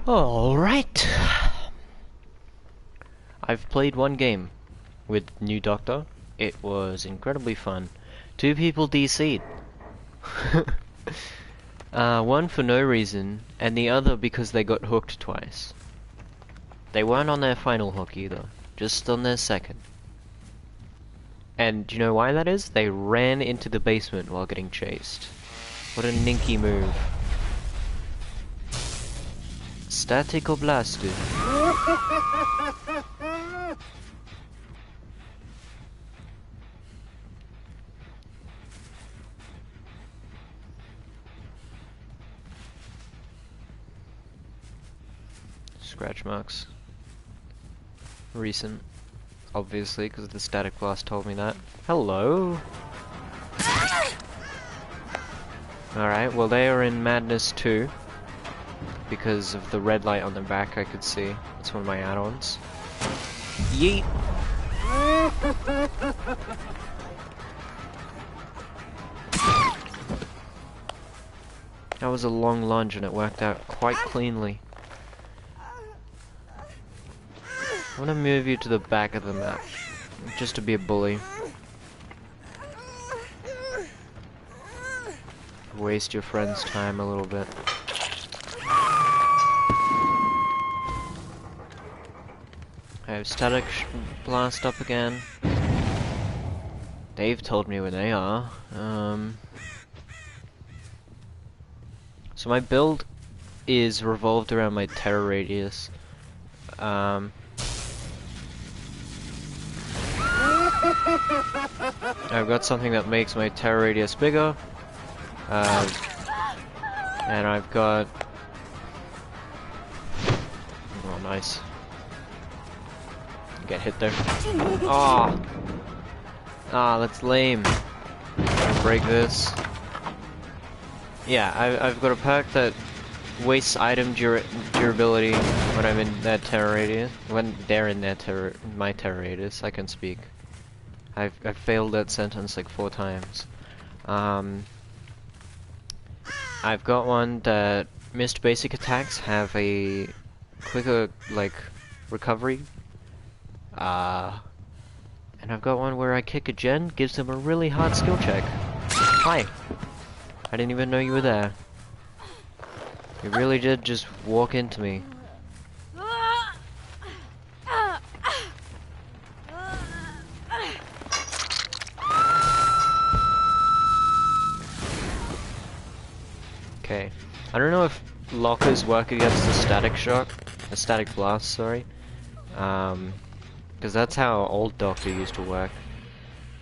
Alright. I've played one game with New Doctor. It was incredibly fun. 2 people DC'd. One for no reason, and the other because they got hooked twice. They weren't on their final hook either, just on their second. And do you know why that is? They ran into the basement while getting chased. What a ninky move. Static or blasted? Scratch marks. Recent. Obviously, because the static blast told me that. Hello! Alright, well they are in Madness 2. Because of the red light on the back I could see. It's one of my add-ons. Yeet! That was a long lunge and it worked out quite cleanly. I want to move you to the back of the map, just to be a bully. Waste your friend's time a little bit. I have static blast up again. Dave told me where they are. So my build is revolved around my terror radius. I've got something that makes my terror radius bigger. And I've got... Oh, nice. Get hit there. Ah, that's lame. Break this. Yeah, I've got a perk that wastes item durability when I'm in that terror radius. When they're in that my terror radius, I can speak. I've failed that sentence like 4 times. I've got one that missed basic attacks have a quicker like recovery. And I've got one where I kick a gen, gives them a really hard skill check. Hi. I didn't even know you were there. You really did just walk into me. Okay. I don't know if lockers work against the static shock. The static blast, sorry. Because that's how old Doctor used to work.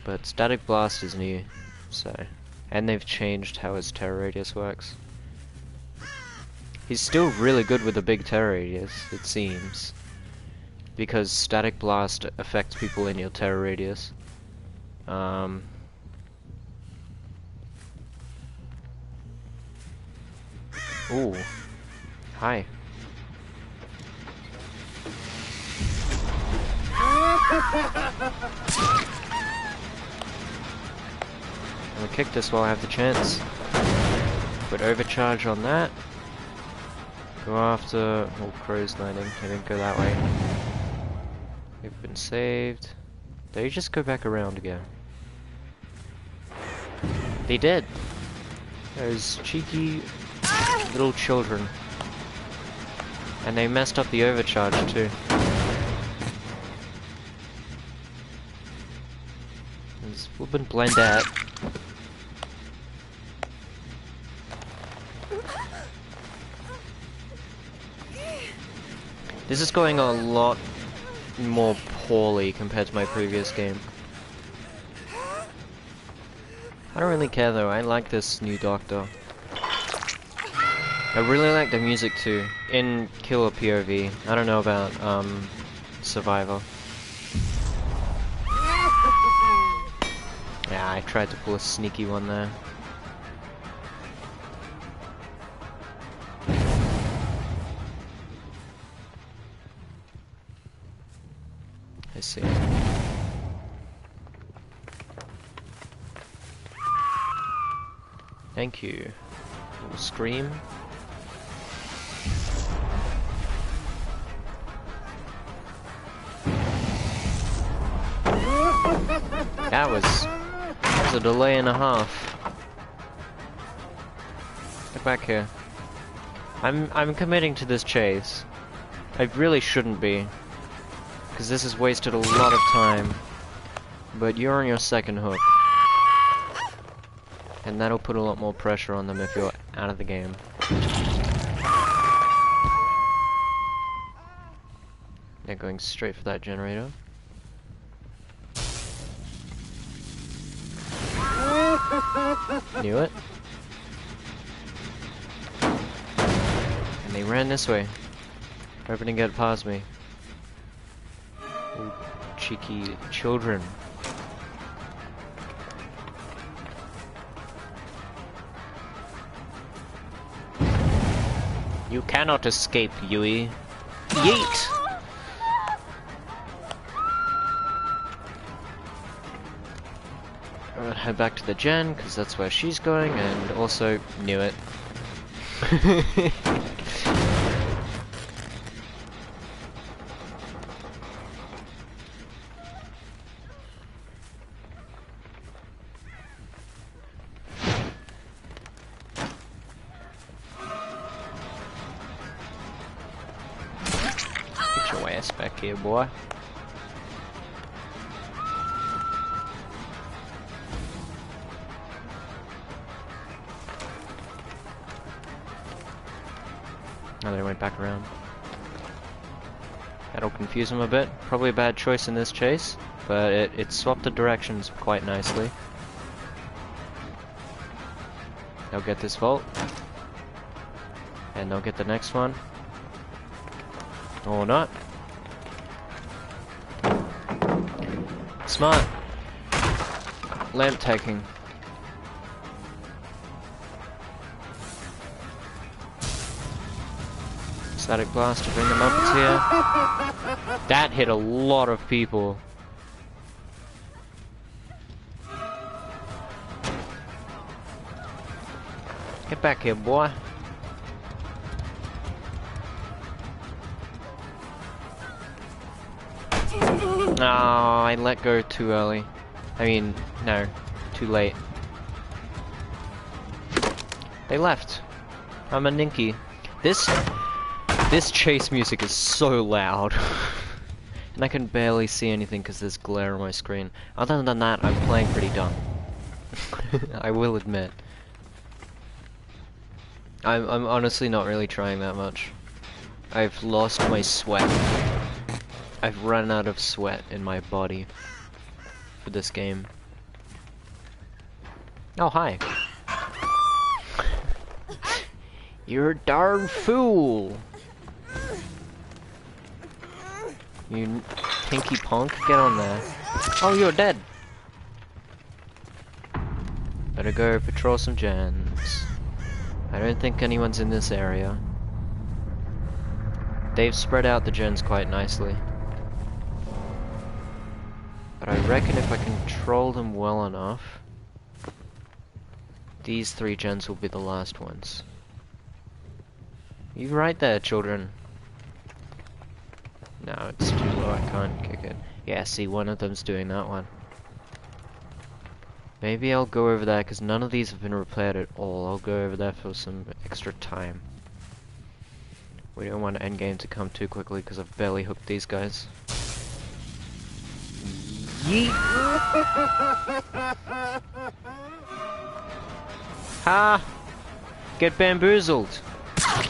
But static blast is new, so... And they've changed how his terror radius works. He's still really good with a big terror radius, it seems. Because static blast affects people in your terror radius. Ooh. Hi. I'm gonna kick this while I have the chance. Put overcharge on that. Go after... Oh, crow's landing. I didn't go that way. We've been saved. They just go back around again. They did! Those cheeky little children. And they messed up the overcharge too. It's flippin' blendette. This is going a lot more poorly compared to my previous game. I don't really care though, I like this new Doctor. I really like the music too, in Killer POV. I don't know about, Survivor. Yeah, I tried to pull a sneaky one there. I see. Thank you. Little scream. That was a delay and a half. Get back here. I'm committing to this chase. I really shouldn't be, because this has wasted a lot of time. But you're on your second hook, and that'll put a lot more pressure on them if you're out of the game. They're going straight for that generator. Knew it. And they ran this way, hoping to get past me. Ooh, cheeky children. You cannot escape, Yui. Yeet! I'm gonna head back to the gen, because that's where she's going, and also knew it. Get your ass back here, boy. Now they went back around. That'll confuse him a bit. Probably a bad choice in this chase, but it swapped the directions quite nicely. They'll get this vault. And they'll get the next one. Or not. Smart. Lamp taking. Static blast to bring them up here. That hit a lot of people. Get back here, boy. Oh, I let go too early. I mean, no, too late. They left. I'm a ninky. This chase music is so loud. And I can barely see anything because there's glare on my screen. Other than that, I'm playing pretty dumb. I will admit. I'm honestly not really trying that much. I've lost my sweat. I've run out of sweat in my body for this game. Oh, hi. You're a darn fool. You pinky punk, get on there. Oh, you're dead. Better go patrol some gens. I don't think anyone's in this area. They've spread out the gens quite nicely. But I reckon if I control them well enough, these 3 gens will be the last ones. You right there, children. No, it's too low, I can't kick it. Yeah, see, one of them's doing that one. Maybe I'll go over there, because none of these have been repaired at all. I'll go over there for some extra time. We don't want endgame to come too quickly, because I've barely hooked these guys. Yeet! Ha! Get bamboozled!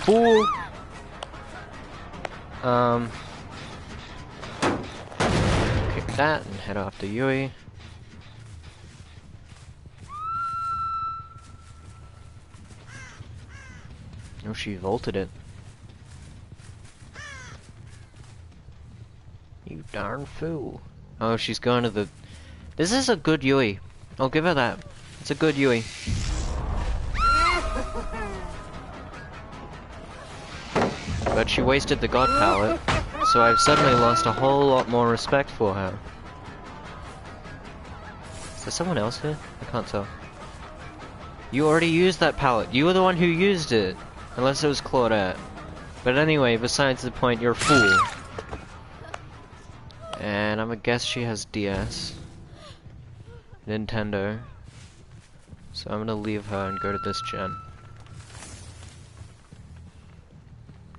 Fool! Kick that and head after Yui. Oh, she vaulted it. You darn fool. Oh, she's going to the... This is a good Yui. I'll give her that. It's a good Yui. But she wasted the god palette, so I've suddenly lost a whole lot more respect for her. Is there someone else here? I can't tell. You already used that palette. You were the one who used it. Unless it was Claudette. But anyway, besides the point, you're a fool. And I'm gonna guess she has DS. Nintendo. So I'm gonna leave her and go to this gen.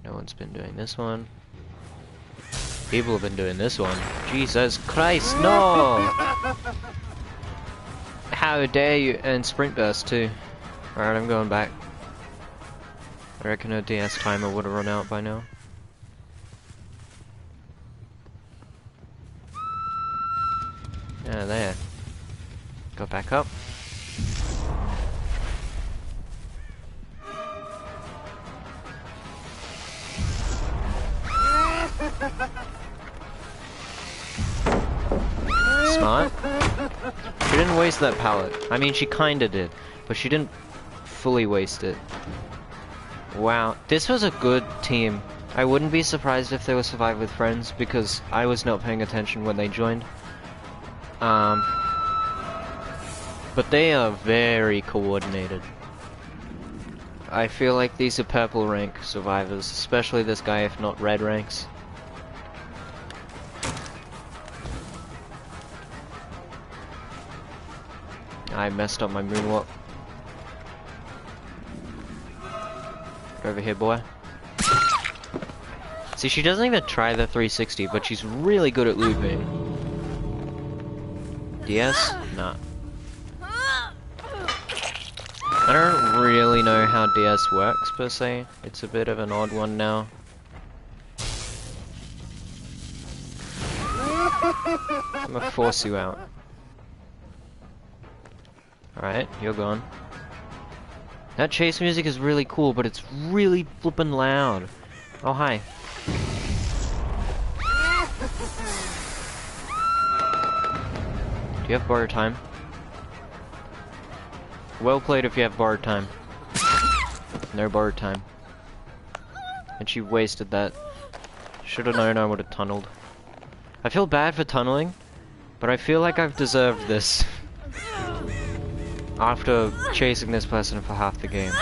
No one's been doing this one. People have been doing this one. Jesus Christ, no! How dare you? And Sprint Burst too. Alright, I'm going back. I reckon her DS timer would have run out by now. Yeah, there. Go back up. Smart. She didn't waste that pallet. I mean, she kinda did, but she didn't fully waste it. Wow, this was a good team. I wouldn't be surprised if they were Survive with Friends, because I was not paying attention when they joined. But they are very coordinated. I feel like these are purple rank survivors, especially this guy, if not red ranks. I messed up my moonwalk. Get over here, boy. See, she doesn't even try the 360, but she's really good at looping. DS? Nah. I don't really know how DS works, per se. It's a bit of an odd one now. I'm gonna force you out. Alright, you're gone. That chase music is really cool, but it's really flippin' loud. Oh, hi. Do you have borrowed time? Well played if you have borrowed time. No borrowed time. And she wasted that. Should have known I would have tunneled. I feel bad for tunneling, but I feel like I've deserved this. After chasing this person for half the game.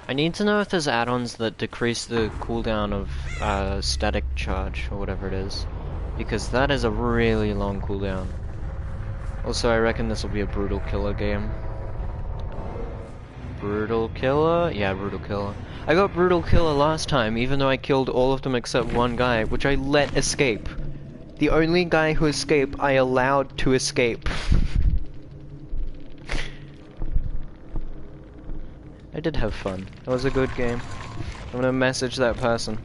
I need to know if there's add-ons that decrease the cooldown of static charge, or whatever it is. Because that is a really long cooldown. Also, I reckon this will be a Brutal Killer game. Brutal Killer? Yeah, Brutal Killer. I got Brutal Killer last time, even though I killed all of them except one guy, which I let escape. The only guy who escaped, I allowed to escape. I did have fun. It was a good game. I'm gonna message that person.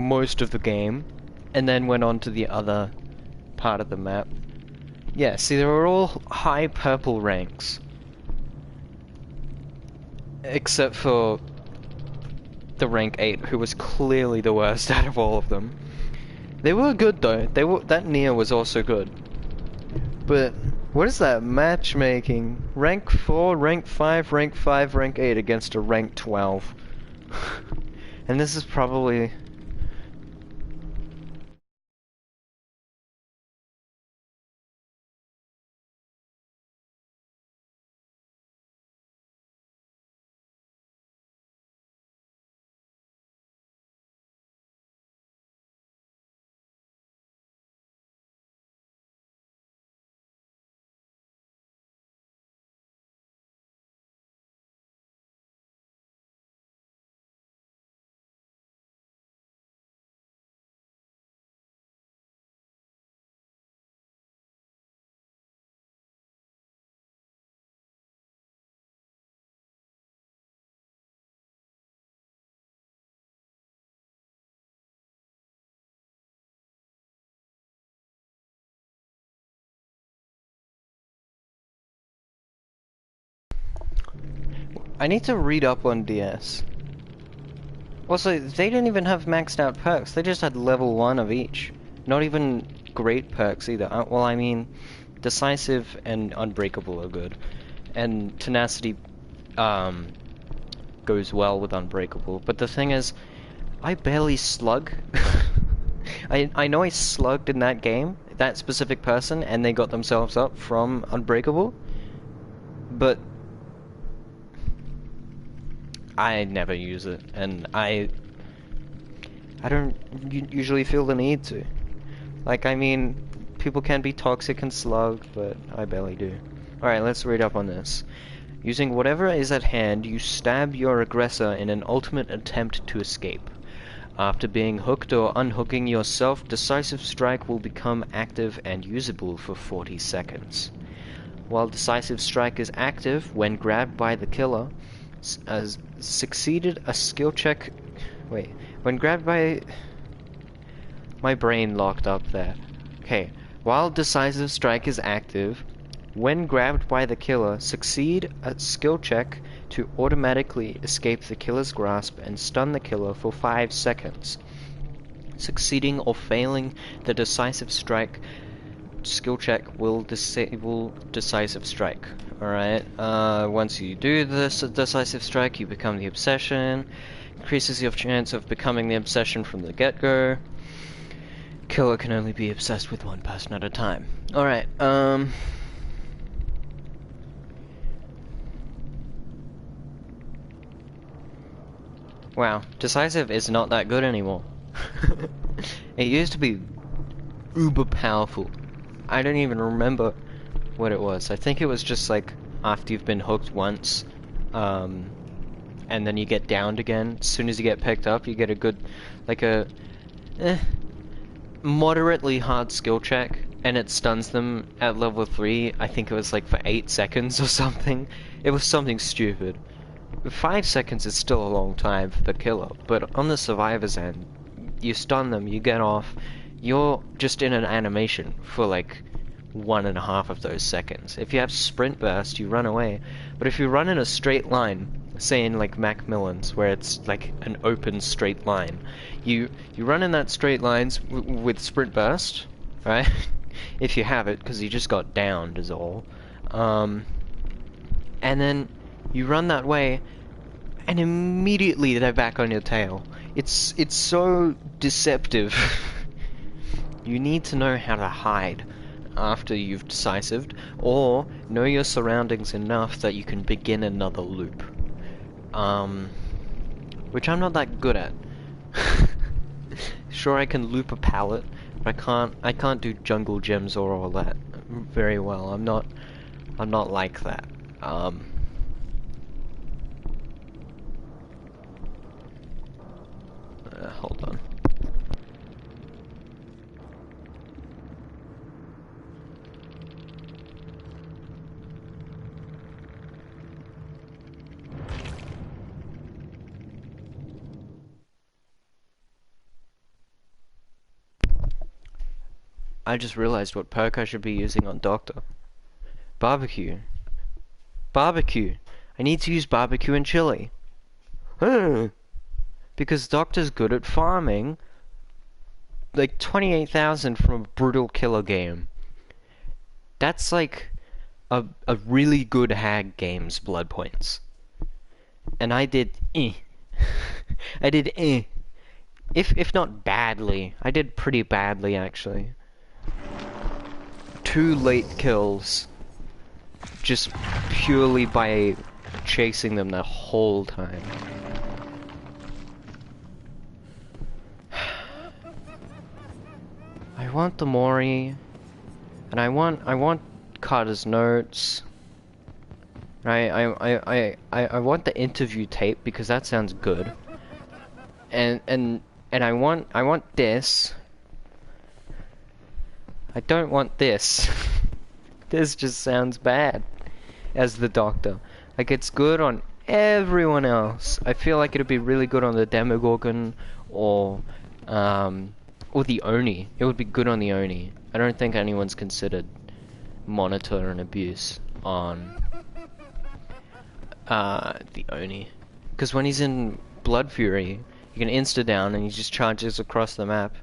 Most of the game, and then went on to the other part of the map. Yeah, see, they were all high purple ranks. Except for the rank 8, who was clearly the worst out of all of them. They were good though, that Nia was also good. But, what is that matchmaking? Rank 4, rank 5, rank 5, rank 8 against a rank 12. And this is probably I need to read up on DS. Also, they didn't even have maxed out perks. They just had level 1 of each. Not even great perks either. Well, I mean, Decisive and Unbreakable are good. And Tenacity goes well with Unbreakable. But the thing is, I barely slug. I know I slugged in that game, that specific person, and they got themselves up from Unbreakable. But I never use it, and I don't usually feel the need to. Like, I mean, people can be toxic and slug, but I barely do. Alright, let's read up on this. Using whatever is at hand, you stab your aggressor in an ultimate attempt to escape. After being hooked or unhooking yourself, Decisive Strike will become active and usable for 40 seconds. While Decisive Strike is active, when grabbed by the killer, succeeded a skill check. Wait, when grabbed by. My brain locked up there. Okay, while Decisive Strike is active, when grabbed by the killer, succeed a skill check to automatically escape the killer's grasp and stun the killer for 5 seconds. Succeeding or failing the Decisive Strike skill check will disable Decisive Strike. Alright, once you do this Decisive Strike, you become the Obsession. Increases your chance of becoming the Obsession from the get-go. Killer can only be obsessed with one person at a time. Alright, wow, Decisive is not that good anymore. It used to be uber powerful. I don't even remember what it was. I think it was just like after you've been hooked once, and then you get downed again. As soon as you get picked up, you get a good, like a moderately hard skill check, and it stuns them at level 3. I think it was like for 8 seconds or something. It was something stupid. 5 seconds is still a long time for the killer, but on the survivor's end, you stun them, you get off, you're just in an animation for like 1.5 of those seconds. If you have sprint burst, you run away, but if you run in a straight line, say in like Macmillan's, where it's like an open straight line, you run in that straight lines with sprint burst, right? If you have it, because you just got downed is all. And then you run that way, and immediately they're back on your tail. It's so deceptive. You need to know how to hide after you've decisived, or know your surroundings enough that you can begin another loop. Which I'm not that good at. Sure, I can loop a pallet, but I can't do jungle gems or all that very well. I'm not like that. Hold on. I just realized what perk I should be using on Doctor. Barbecue. Barbecue. I need to use barbecue and chili. Because Doctor's good at farming. Like 28,000 from a brutal killer game. That's like a really good hag game's blood points. And I did I did If not badly. I did pretty badly actually. 2 late kills. Just purely by chasing them the whole time. I want the Mori, and I want Carter's notes. I want the interview tape because that sounds good. And I want this. I don't want this. This just sounds bad as the Doctor. Like, it's good on everyone else. I feel like it'd be really good on the Demogorgon or the Oni. It would be good on the Oni. I don't think anyone's considered Monitor and Abuse on The Oni. Because when he's in Blood Fury, you can insta-down and he just charges across the map.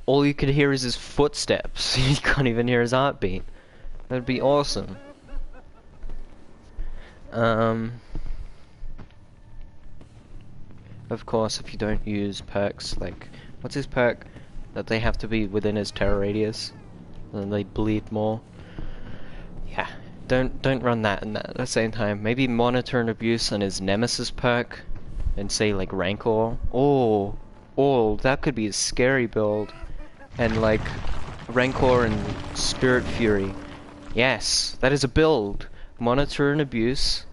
All you could hear is his footsteps. You can't even hear his heartbeat. That'd be awesome. Of course, if you don't use perks, like, what's his perk? That they have to be within his terror radius, then they bleed more. Yeah, don't run that and that at the same time. Maybe Monitor and Abuse and his Nemesis perk, and say like Rancor. Oh, that could be a scary build. And like Rancor and Spirit Fury. Yes, that is a build. Monitor and Abuse,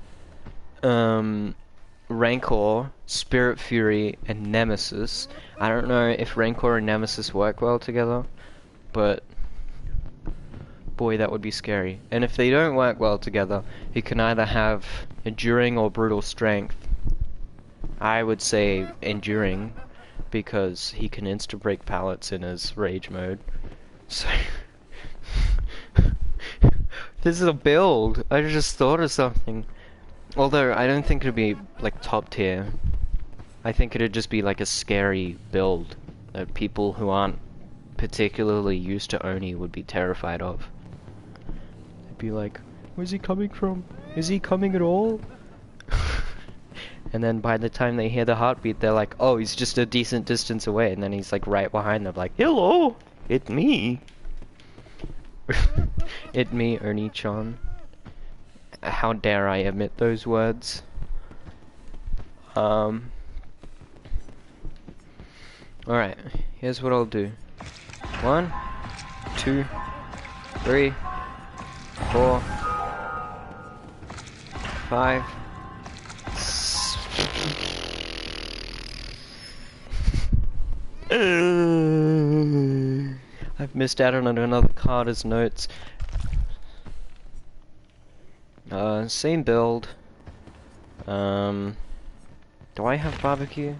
Rancor, Spirit Fury, and Nemesis. I don't know if Rancor and Nemesis work well together, but boy, that would be scary. And if they don't work well together, he can either have Enduring or Brutal Strength. I would say Enduring, because he can insta-break pallets in his Rage mode. So... This is a build! I just thought of something. Although, I don't think it'd be, like, top tier. I think it'd just be, like, a scary build that people who aren't particularly used to Oni would be terrified of. They'd be like, where's he coming from? Is he coming at all? And then by the time they hear the heartbeat, they're like, oh, he's just a decent distance away. And then he's, like, right behind them, like, hello! It's me! It me, Ernie-chan. How dare I omit those words? Alright, here's what I'll do. 1, 2, 3, 4, 5. I've missed out on another card as notes. Same build. Do I have barbecue?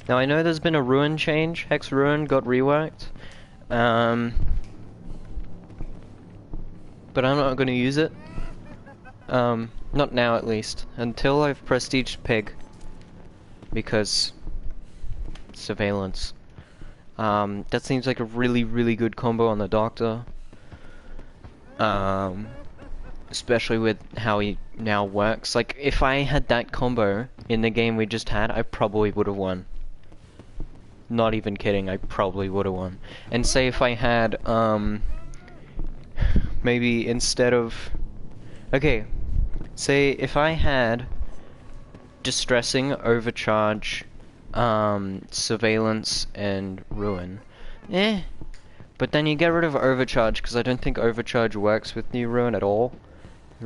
Now I know there's been a Ruin change. Hex Ruin got reworked. But I'm not going to use it. Not now at least. Until I've prestiged Pig. Because... surveillance. That seems like a really, really good combo on the Doctor. Especially with how he now works. Like, if I had that combo in the game we just had, I probably would have won. Not even kidding, I probably would have won. And say if I had, maybe instead of... Okay, say if I had Distressing, Overcharge, Surveillance, and Ruin. But then you get rid of Overcharge, because I don't think Overcharge works with new Ruin at all.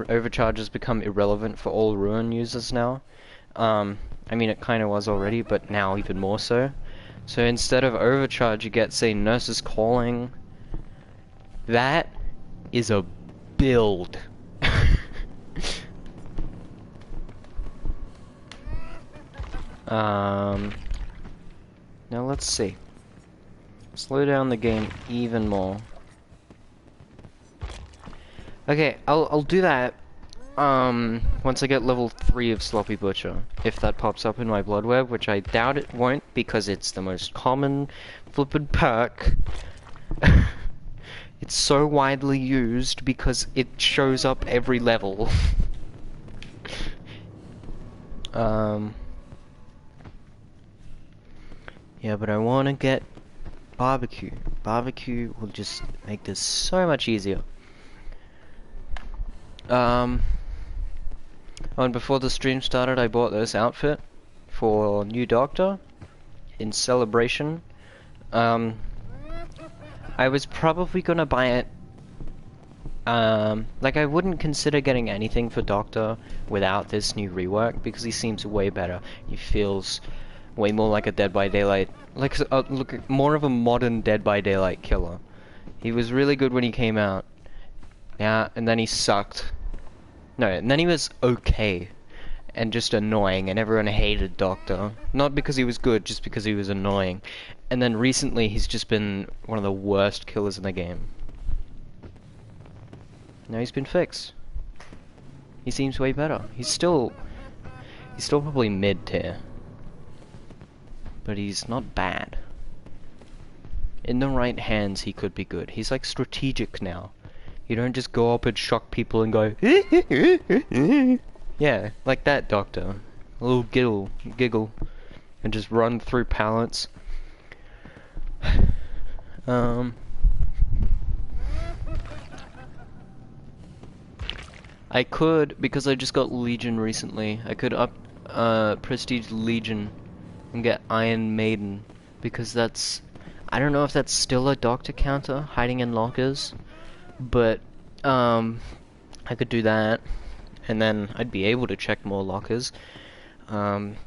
Overcharge has become irrelevant for all Ruin users now. I mean, it kind of was already, but now even more so. So instead of Overcharge, you get, say, Nurse's Calling. That is a build. Now let's see. Slow down the game even more. Okay, I'll do that once I get level 3 of Sloppy Butcher, if that pops up in my Blood Web, which I doubt it won't, because it's the most common flippin' perk. It's so widely used because it shows up every level. Yeah, but I want to get barbecue. Barbecue will just make this so much easier. And before the stream started, I bought this outfit for New Doctor in celebration. I was probably gonna buy it. Like, I wouldn't consider getting anything for Doctor without this new rework, because he seems way better. He feels way more like a Dead by Daylight, like, look, more of a modern Dead by Daylight killer. He was really good when he came out. Yeah, and then he sucked. No, and then he was okay, and just annoying, and everyone hated Doctor. Not because he was good, just because he was annoying. And then recently, he's just been one of the worst killers in the game. Now he's been fixed. He seems way better. He's still probably mid-tier. But he's not bad. In the right hands, he could be good. He's like strategic now. You don't just go up and shock people and go, yeah, like that, Doctor. A little giggle, and just run through pallets. I could, because I just got Legion recently, I could up Prestige Legion and get Iron Maiden, because that's, I don't know if that's still a Doctor counter, hiding in lockers, but I could do that, and then I'd be able to check more lockers, and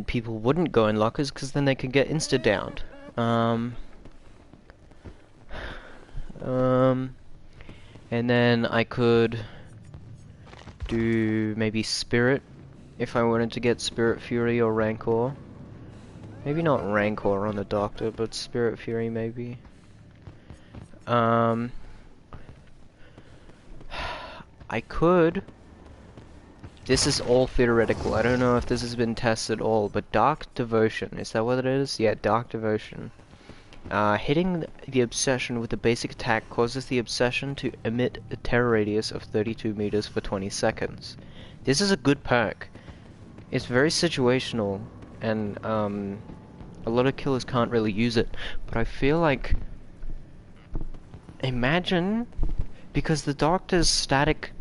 people wouldn't go in lockers because then they could get insta-downed. And then I could do maybe Spirit, if I wanted to get Spirit Fury or Rancor. Maybe not Rancor on the Doctor, but Spirit Fury maybe. I could... This is all theoretical, I don't know if this has been tested at all, but Dark Devotion, is that what it is? Yeah, Dark Devotion. Hitting the Obsession with a basic attack causes the Obsession to emit a terror radius of 32 meters for 20 seconds. This is a good perk. It's very situational, and a lot of killers can't really use it, but I feel like... Imagine, because the Doctor's static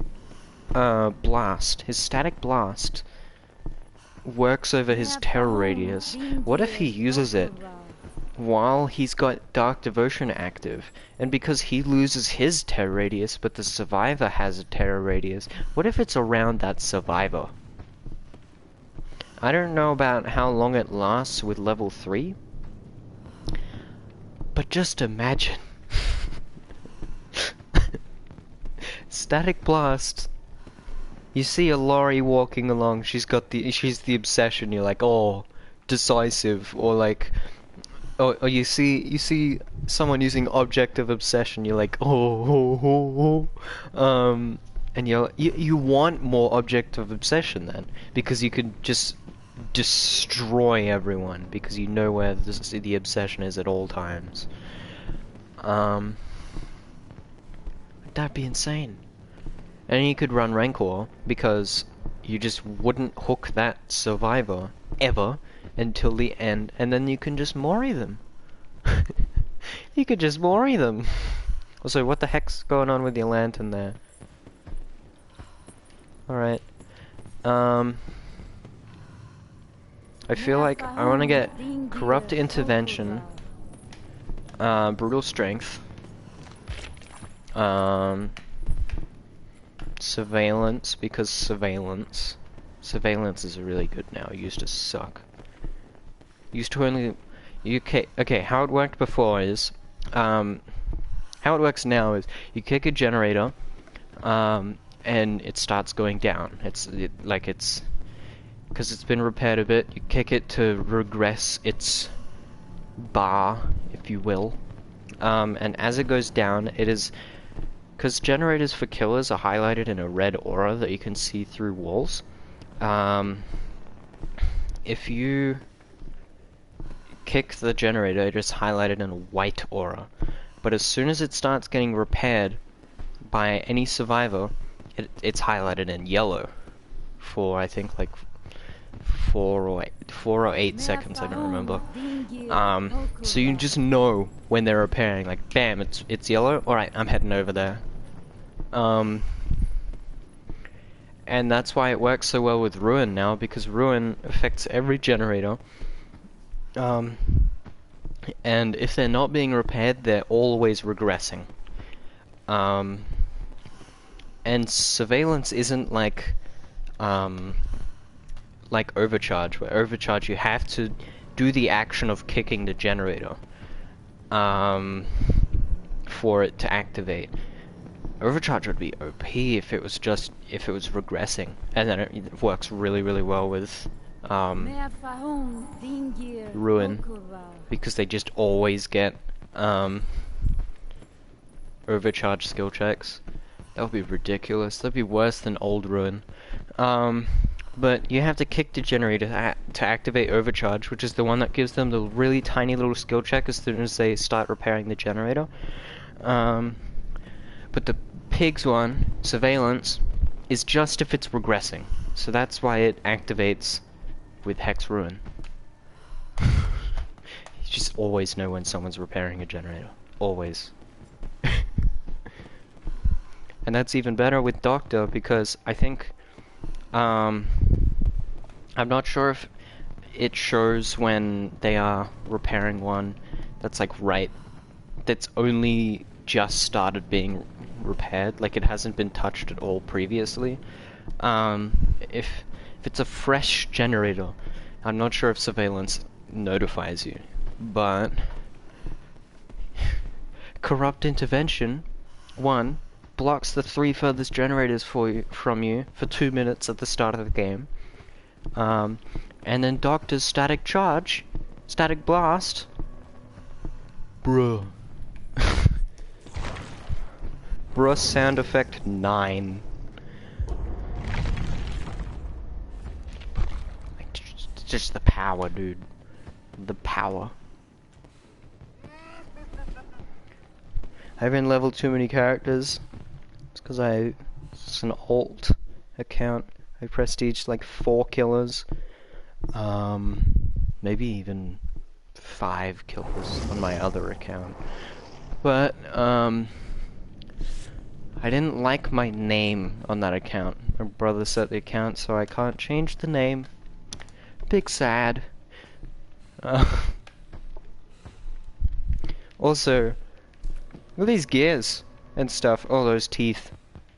blast, his static blast works over his terror radius. What if he uses it while he's got Dark Devotion active, and because he loses his terror radius but the survivor has a terror radius, what if it's around that survivor? I don't know about how long it lasts with level 3, but just imagine. Static blast. You see a Laurie walking along, she's the Obsession, you're like, oh, decisive, or like, or you see someone using Object of Obsession, you're like, and you want more Object of Obsession then, because you could just destroy everyone, because you know where the Obsession is at all times. That'd be insane. And you could run Rancor, because you just wouldn't hook that survivor, ever, until the end, and then you can just Mori them. You could just Mori them. Also, what the heck's going on with your lantern there? Alright. I feel like I want to get Corrupt Intervention, Brutal Strength, Surveillance, because Surveillance is really good now. It used to suck. Used to only... Okay, how it worked before is... how it works now is you kick a generator, and it starts going down. Because it's been repaired a bit, you kick it to regress its bar, if you will. And as it goes down, it is... Because generators for killers are highlighted in a red aura that you can see through walls. If you kick the generator, it is highlighted in a white aura. But as soon as it starts getting repaired by any survivor, it's highlighted in yellow for, I think, like 4 or 8 seconds, I don't remember. So you just know when they're repairing, like, bam, it's yellow, alright, I'm heading over there. And that's why it works so well with Ruin now, because Ruin affects every generator. And if they're not being repaired, they're always regressing. And Surveillance isn't like Overcharge, where Overcharge you have to do the action of kicking the generator for it to activate. Overcharge would be OP if it was regressing, and then it works really, really well with Ruin, because they just always get Overcharge skill checks. That would be ridiculous. That'd be worse than Old Ruin. Um, but you have to kick the generator to activate Overcharge, which is the one that gives them the really tiny little skill check as soon as they start repairing the generator. But the Pigs one, Surveillance, is just if it's regressing. So that's why it activates with Hex Ruin. You just always know when someone's repairing a generator. Always. And that's even better with Doctor because I think, I'm not sure if it shows when they are repairing one that's like that's only just started being repaired, like it hasn't been touched at all previously. If it's a fresh generator, I'm not sure if Surveillance notifies you, but Corrupt Intervention 1 blocks the 3 furthest generators from you for 2 minutes at the start of the game. And then Doctor's Static Charge, Static Blast. Bruh. Bruh sound effect 9. Like, just the power, dude. The power. I haven't leveled too many characters. It's because it's an alt account. I prestiged like 4 killers. Maybe even 5 killers on my other account. But, I didn't like my name on that account. My brother set the account, so I can't change the name. Big sad. Also, look at these gears and stuff. Oh, those teeth.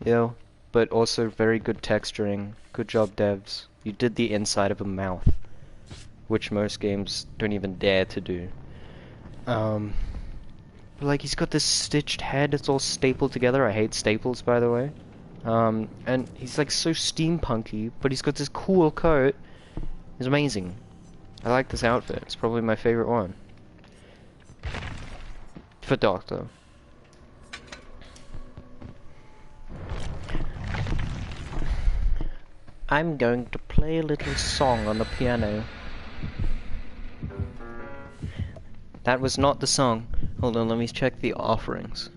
Yeah. But also very good texturing. Good job, devs. You did the inside of a mouth, which most games don't even dare to do. But like, he's got this stitched head. It's all stapled together. I hate staples, by the way. And he's like so steampunky, but he's got this cool coat. It's amazing. I like this outfit. It's probably my favorite one. For Doctor. I'm going to play a little song on the piano. That was not the song. Hold on, let me check the offerings.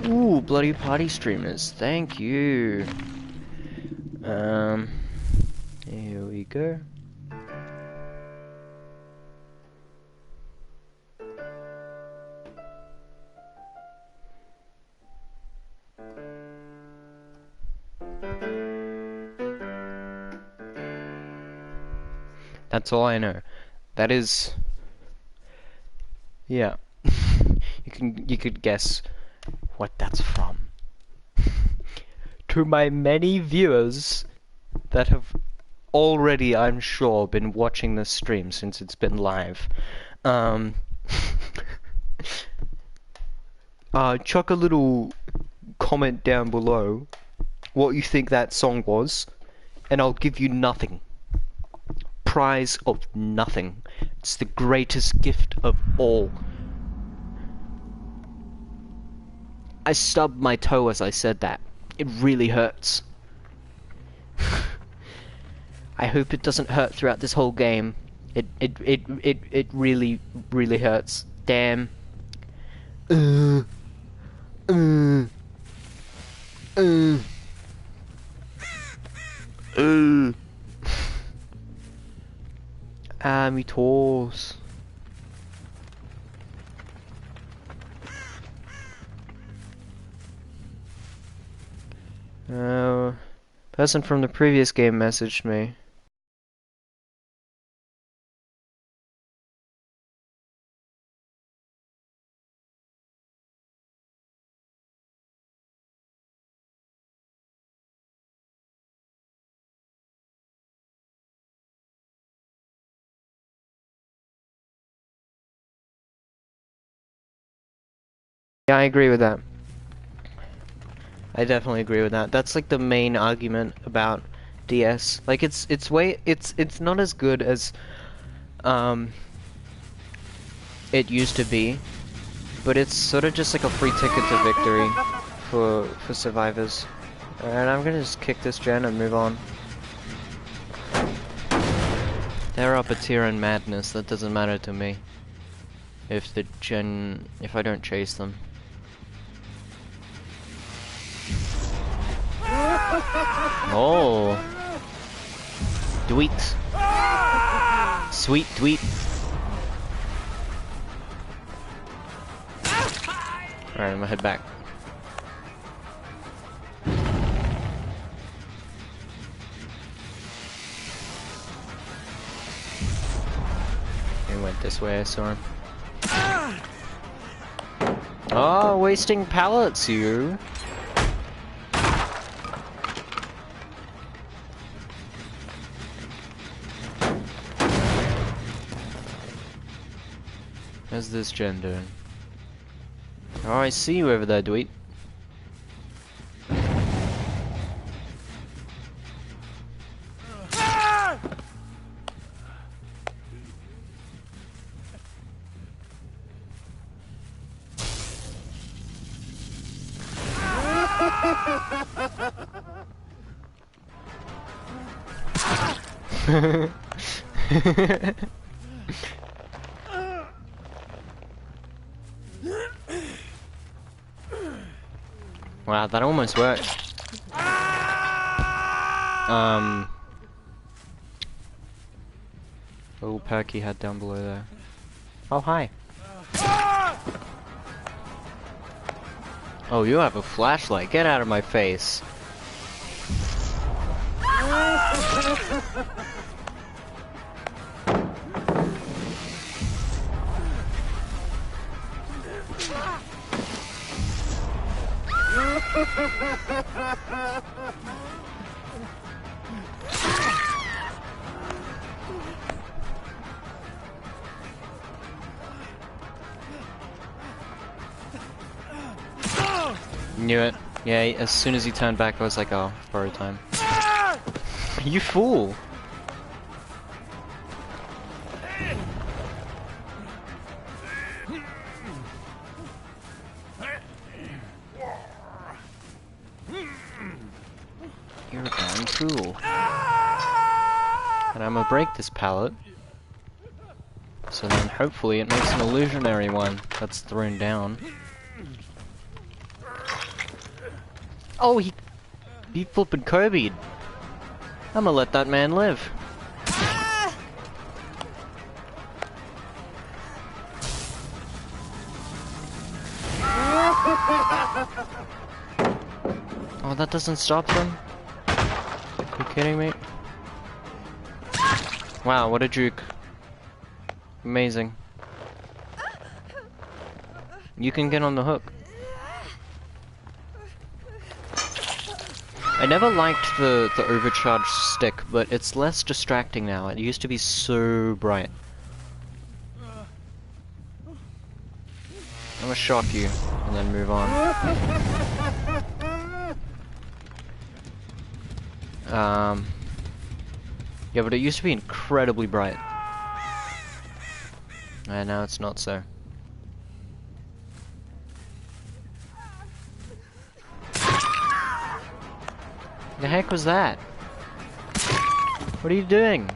Ooh, bloody party streamers. Thank you. Here we go. That's all I know. That is... yeah. You could guess what that's from. To my many viewers that have already, I'm sure, been watching this stream since it's been live, chuck a little comment down below what you think that song was, and I'll give you nothing. Prize of nothing. It's the greatest gift of all. I stubbed my toe as I said that. It really hurts. I hope it doesn't hurt throughout this whole game. It really, really hurts. Damn. Ah, me toes. Person from the previous game messaged me. Yeah, I agree with that. I definitely agree with that. That's like the main argument about DS. Like it's not as good as it used to be, but it's sort of just like a free ticket to victory for survivors. Alright, I'm gonna just kick this gen and move on. They're up a tier in madness, that doesn't matter to me. If I don't chase them. Oh! Dweet! Sweet dweet! Alright, I'm gonna head back. He went this way, I saw him. Oh, wasting pallets, you! How's this gen doing? Oh, I see you over there, Dweet. Wow, that almost worked. Little perk he had down below there. Oh, hi. Oh, you have a flashlight. Get out of my face. Knew it. Yeah, as soon as he turned back, I was like, oh, borrow time. You fool! You're a darn fool. And I'm gonna break this pallet. So then hopefully it makes an illusionary one that's thrown down. Oh, he flippin' Kobe'd. I'm gonna let that man live. Oh, that doesn't stop them? Are you kidding me? Wow, what a juke. Amazing. You can get on the hook. I never liked the overcharged stick, but it's less distracting now. It used to be so bright. I'm gonna shock you, and then move on. Yeah, but it used to be incredibly bright. And now it's not so. The heck was that? What are you doing?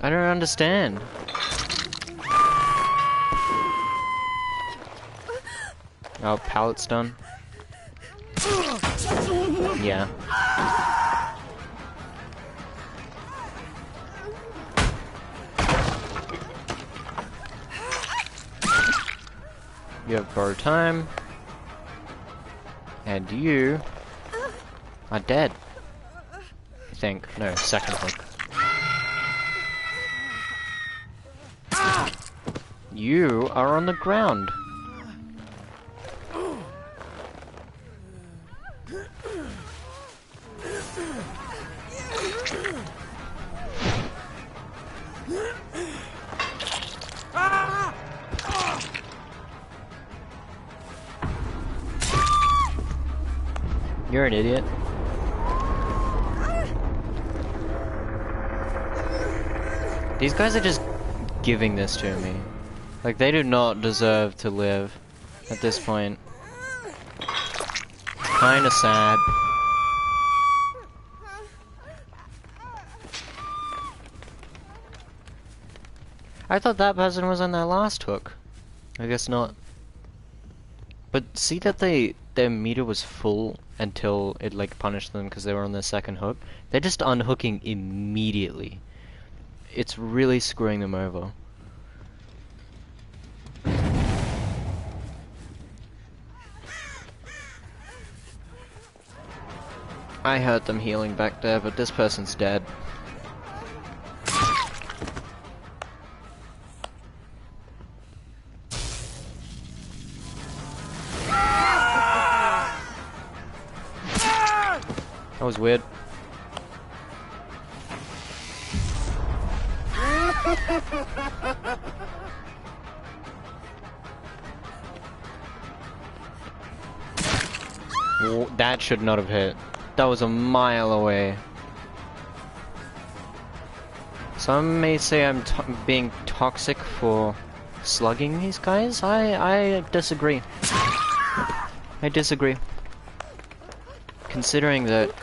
I don't understand. Oh, pallet's done. Yeah. You have borrowed time. And you are dead. I think. No, second hook. You are on the ground. You're an idiot. These guys are just giving this to me. Like, they do not deserve to live at this point. Kinda sad. I thought that person was on their last hook. I guess not. But see that their meter was full until it like punished them because they were on their second hook? They're just unhooking immediately. It's really screwing them over. I heard them healing back there, but this person's dead. That was weird. That should not have hit. That was a mile away. Some may say I'm being toxic for slugging these guys. I disagree. I disagree. Considering that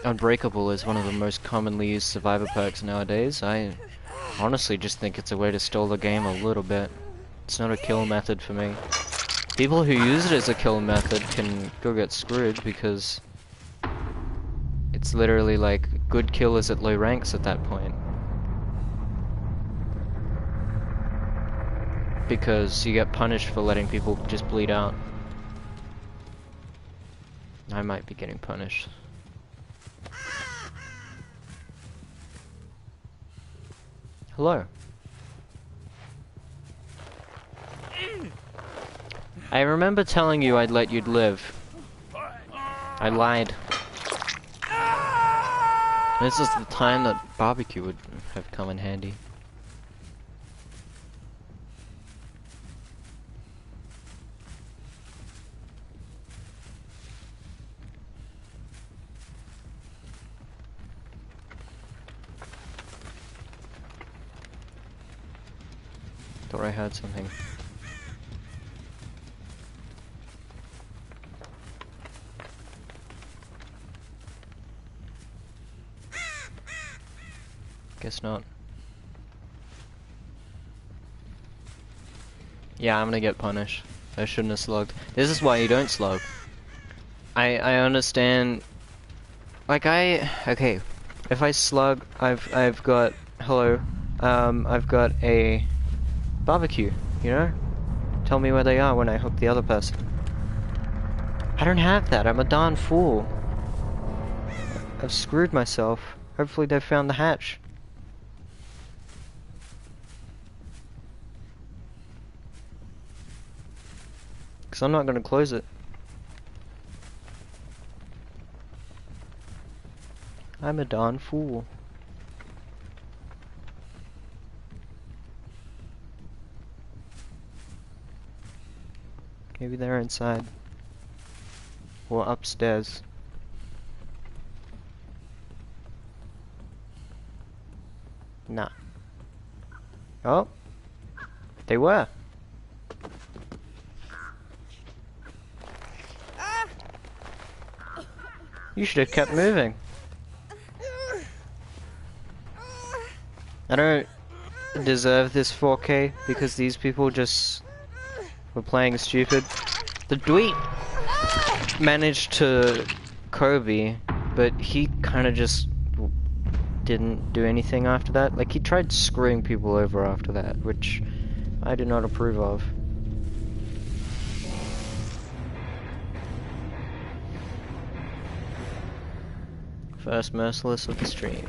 Unbreakable is one of the most commonly used survivor perks nowadays, I honestly just think it's a way to stall the game a little bit. It's not a kill method for me. People who use it as a kill method can go get screwed because it's literally like good killers at low ranks at that point. Because you get punished for letting people just bleed out. I might be getting punished. Hello. I remember telling you I'd let you live. I lied. This is the time that barbecue would have come in handy. Thought I heard something. Guess not. Yeah, I'm gonna get punished. I shouldn't have slugged. This is why you don't slug. I understand. Like okay. If I slug, I've got hello. I've got a barbecue. You know, tell me where they are when I hook the other person. I don't have that. I'm a darn fool. I've screwed myself. Hopefully they found the hatch. Because I'm not going to close it. I'm a darn fool. Maybe they're inside. Or upstairs. Nah. Oh. They were. You should have kept moving. I don't deserve this 4K because these people just were playing stupid. The Dweet managed to Kobe, but he kind of just didn't do anything after that. Like, he tried screwing people over after that, which I do not approve of. First Merciless of the stream.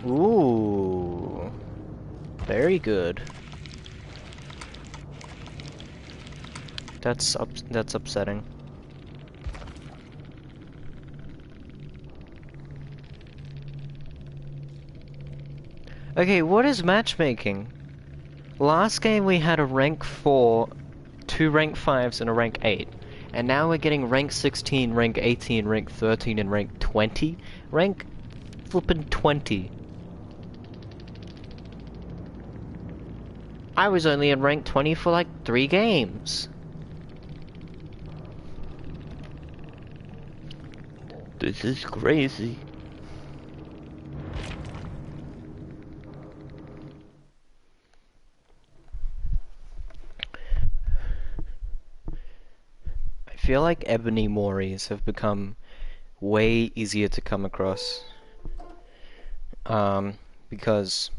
Ooh, very good. That's upsetting. Okay, what is matchmaking? Last game we had a rank 4, 2 rank 5s, and a rank 8. And now we're getting rank 16, rank 18, rank 13, and rank 20. Rank flippin' 20. I was only in rank 20 for like 3 games. This is crazy. I feel like ebony moris have become way easier to come across. Because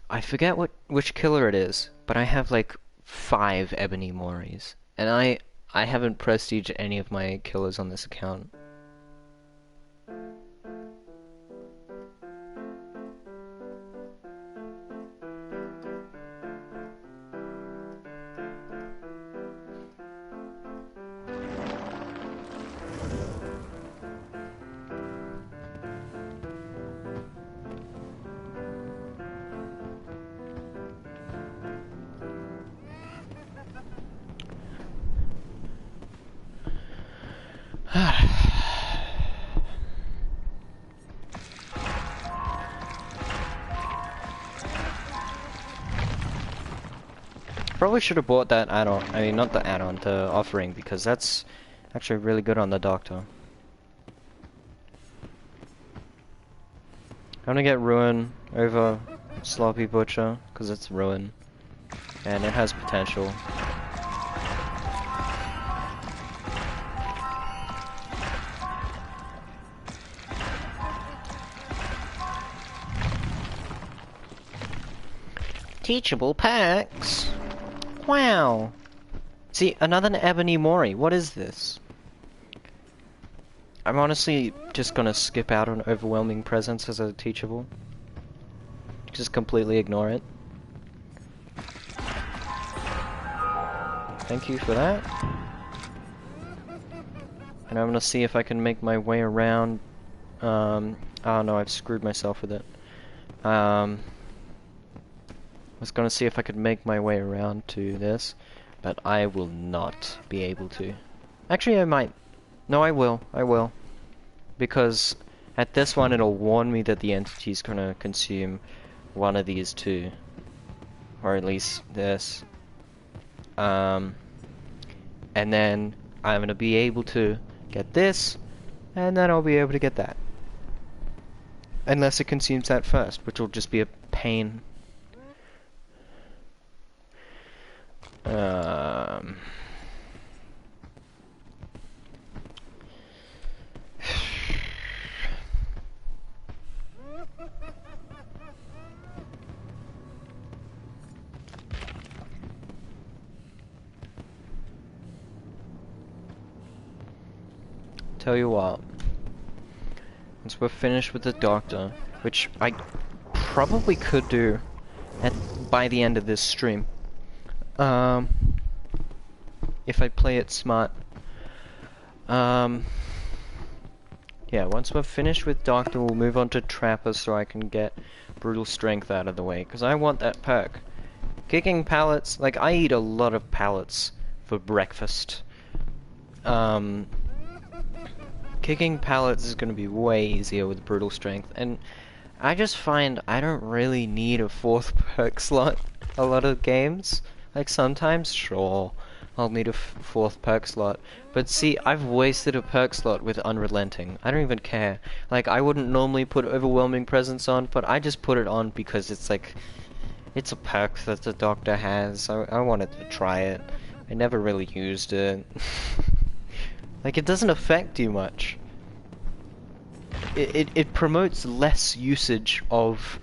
I forget which killer it is, but I have like 5 ebony moris, and I haven't prestiged any of my killers on this account. Probably should have bought that add-on. I mean, not the add-on, the offering, because that's actually really good on the Doctor. I'm gonna get Ruin over Sloppy Butcher, because it's Ruin, and it has potential. Teachable packs! Wow! See, another Ebony Mori. What is this? I'm honestly just gonna skip out on Overwhelming Presence as a teachable. Just completely ignore it. Thank you for that. And I'm gonna see if I can make my way around. Oh no, I've screwed myself with it. I was gonna see if I could make my way around to this, but I will not be able to. Actually, I might. No, I will. I will. Because at this one, it'll warn me that the entity's gonna consume one of these two. Or at least this. And then I'm gonna be able to get this, and then I'll be able to get that. Unless it consumes that first, which will just be a pain. Tell you what, once we're finished with the Doctor, which I probably could do by the end of this stream, if I play it smart. Yeah, once we're finished with Doctor, we'll move on to Trapper so I can get Brutal Strength out of the way, because I want that perk. Kicking pallets, like, I eat a lot of pallets for breakfast. Kicking pallets is going to be way easier with Brutal Strength, and I just find I don't really need a 4th perk slot a lot of games. Like, sometimes, sure, I'll need a 4th perk slot, but see, I've wasted a perk slot with Unrelenting. I don't even care. Like, I wouldn't normally put Overwhelming Presence on, but I just put it on because it's like, it's a perk that the Doctor has. I wanted to try it. I never really used it. Like, it doesn't affect you much. It promotes less usage of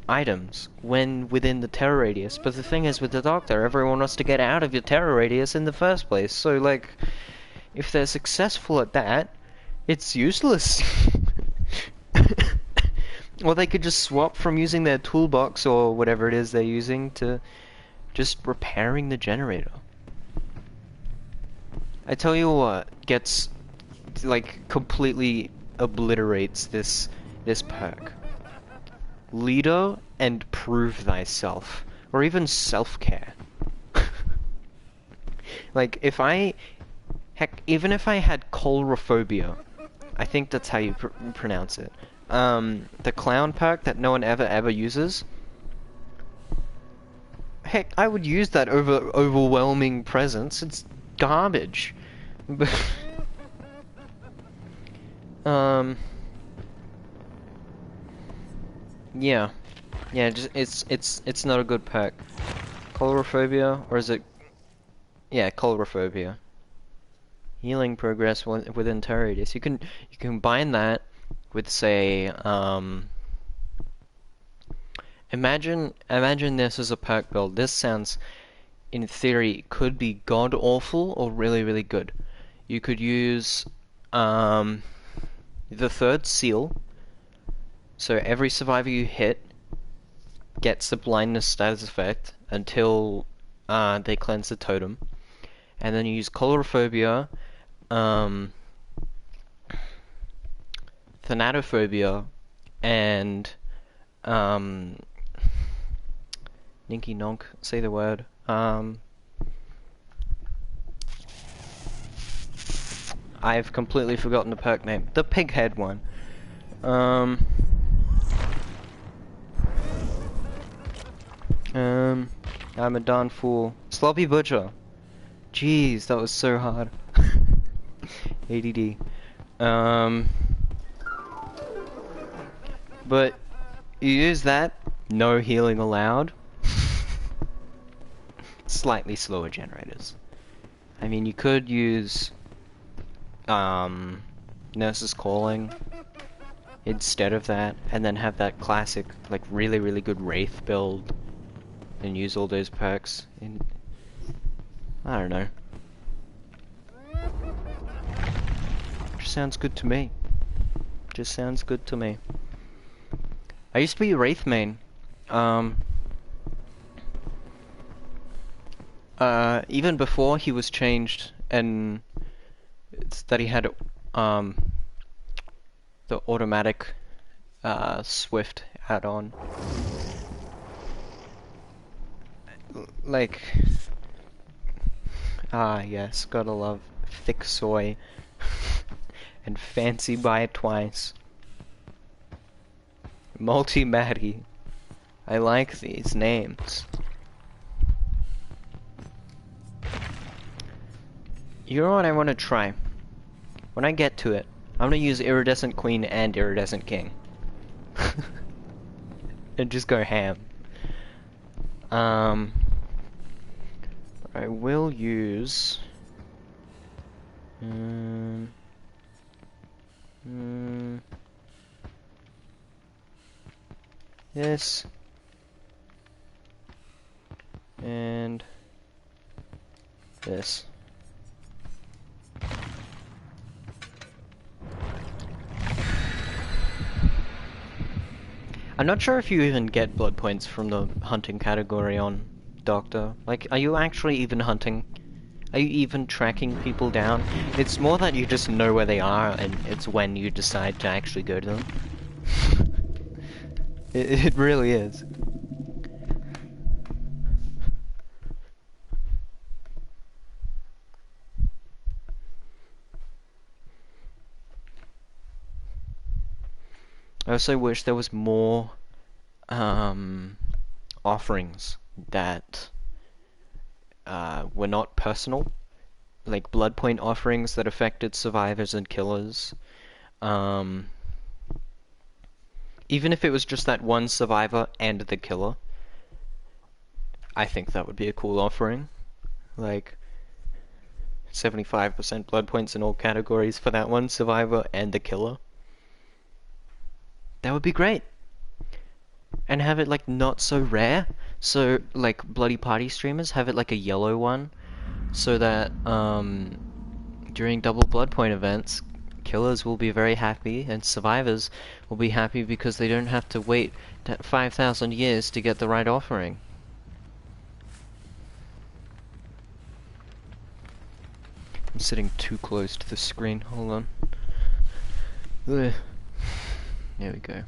items when within the terror radius, but the thing is, with the Doctor, everyone wants to get out of your terror radius in the first place, so like, if they're successful at that, it's useless. Or they could just swap from using their toolbox or whatever it is they're using to just repairing the generator. I tell you what gets, like, completely obliterates this perk. Leader and Prove Thyself, or even Self-Care. Like, heck, even if I had coulrophobia, I think that's how you pronounce it. The clown perk that no one ever uses. Heck, I would use that over overwhelming presence. It's garbage. Um, yeah, just it's not a good perk. Coulrophobia, or is it? Yeah, coulrophobia. Healing progress within turn radius. You combine that with, say, imagine this as a perk build. This sounds, in theory, could be god awful or really really good. You could use the third seal. So every survivor you hit gets the blindness status effect until they cleanse the totem, and then you use coulrophobia, thanatophobia, and Ninky Nonk, say the word. I've completely forgotten the perk name. The pig head one. I'm a darn fool. Sloppy Butcher. Jeez, that was so hard. ADD. But you use that, no healing allowed. Slightly slower generators. I mean, you could use Nurse's Calling instead of that, and then have that classic, like, really really good Wraith build, and use all those perks in. I don't know. Just sounds good to me. Just sounds good to me. I used to be a Wraith main. Even before he was changed, and it's that he had the automatic Swift add-on. Like, yes, gotta love thick soy and fancy buy it twice. Multi-Matty. I like these names. You know what I want to try? When I get to it, I'm gonna use Iridescent Queen and Iridescent King. And just go ham. I will use this and this. I'm not sure if you even get blood points from the hunting category on Doctor. Like, are you actually even hunting? Are you even tracking people down? It's more that you just know where they are, and it's when you decide to actually go to them. It really is. I also wish there was more offerings that were not personal, like blood point offerings that affected survivors and killers. Even if it was just that one survivor and the killer, I think that would be a cool offering. Like 75% blood points in all categories for that one survivor and the killer. That would be great. And have it like not so rare. So like Bloody Party streamers have it like a yellow one, so that during double blood point events, killers will be very happy and survivors will be happy because they don't have to wait 5,000 years to get the right offering. I'm sitting too close to the screen. Hold on. Ugh. There we go.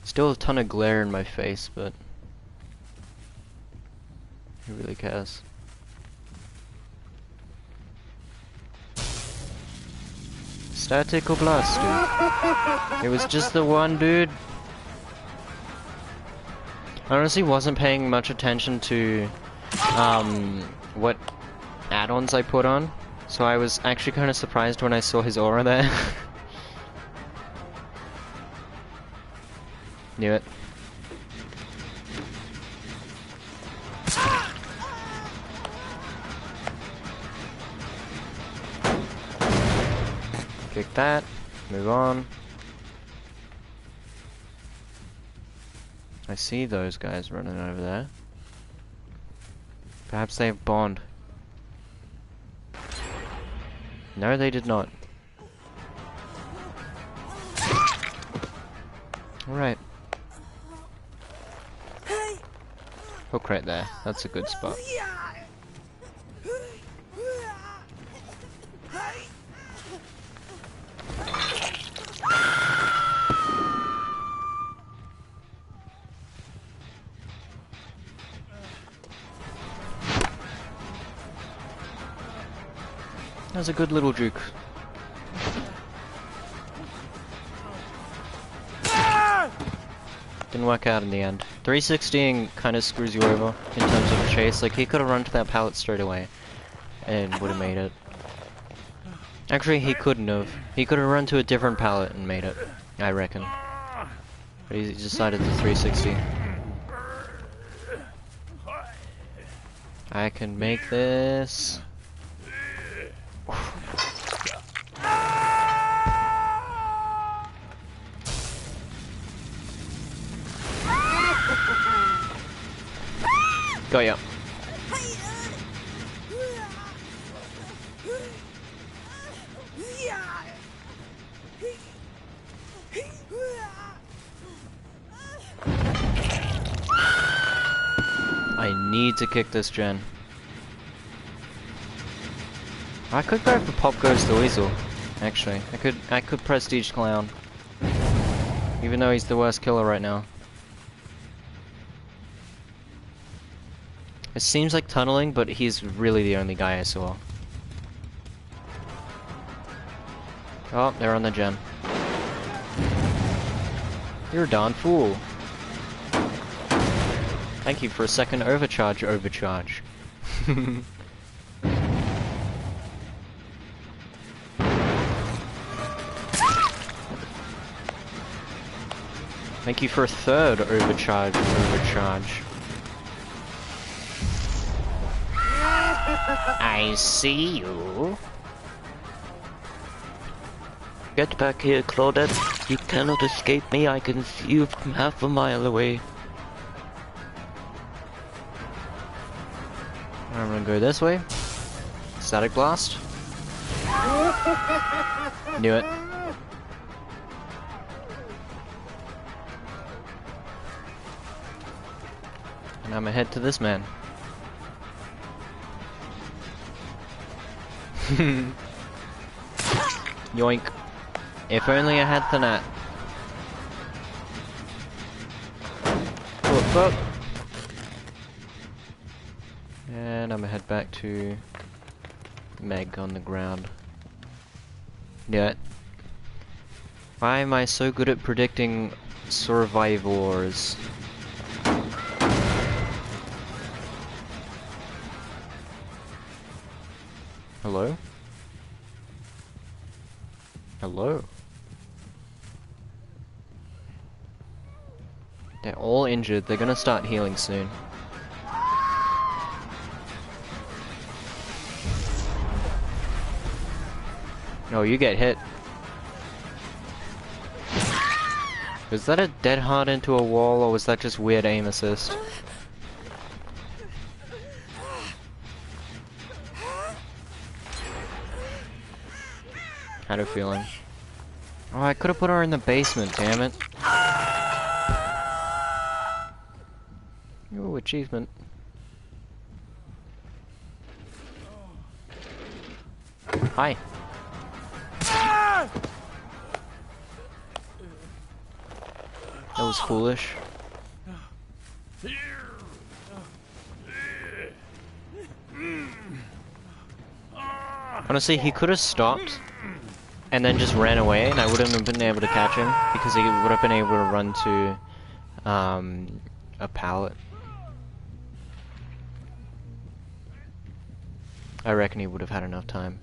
Still a ton of glare in my face, but who really cares? Statical blast, dude. It was just the one, dude. I honestly wasn't paying much attention to what add-ons I put on, so I was actually kind of surprised when I saw his aura there. Knew it. Kick that, move on. I see those guys running over there. Perhaps they have Bond. No, they did not. Alright. Hook right there. That's a good spot. That was a good little juke. Didn't work out in the end. 360ing kind of screws you over in terms of chase. Like, he could have run to that pallet straight away and would have made it. Actually, he couldn't have. He could have run to a different pallet and made it, I reckon. But he decided to 360. I can make this. Got ya. I need to kick this gen. I could go for Pop Goes the Weasel. Actually, I could Prestige Clown. Even though he's the worst killer right now. It seems like tunneling, but he's really the only guy I saw. Oh, they're on the gen. You're a darn fool. Thank you for a second overcharge. Thank you for a third overcharge. I see you. Get back here, Claudette. You cannot escape me. I can see you from half a mile away. I'm gonna go this way. Static blast. Knew it. And I'm ahead to this man. Yoink. If only I had Thanat. Whoop up. And I'm gonna head back to Meg on the ground. Yeah. Why am I so good at predicting survivors? Hello? Hello? They're all injured. They're gonna start healing soon. No, you get hit. Was that a dead hard into a wall, or was that just weird aim assist? Had a feeling. Oh, I could have put her in the basement, damn it. Ooh, achievement. Hi. That was foolish. Honestly, he could have stopped and then just ran away, and I wouldn't have been able to catch him because he would have been able to run to a pallet. I reckon he would have had enough time.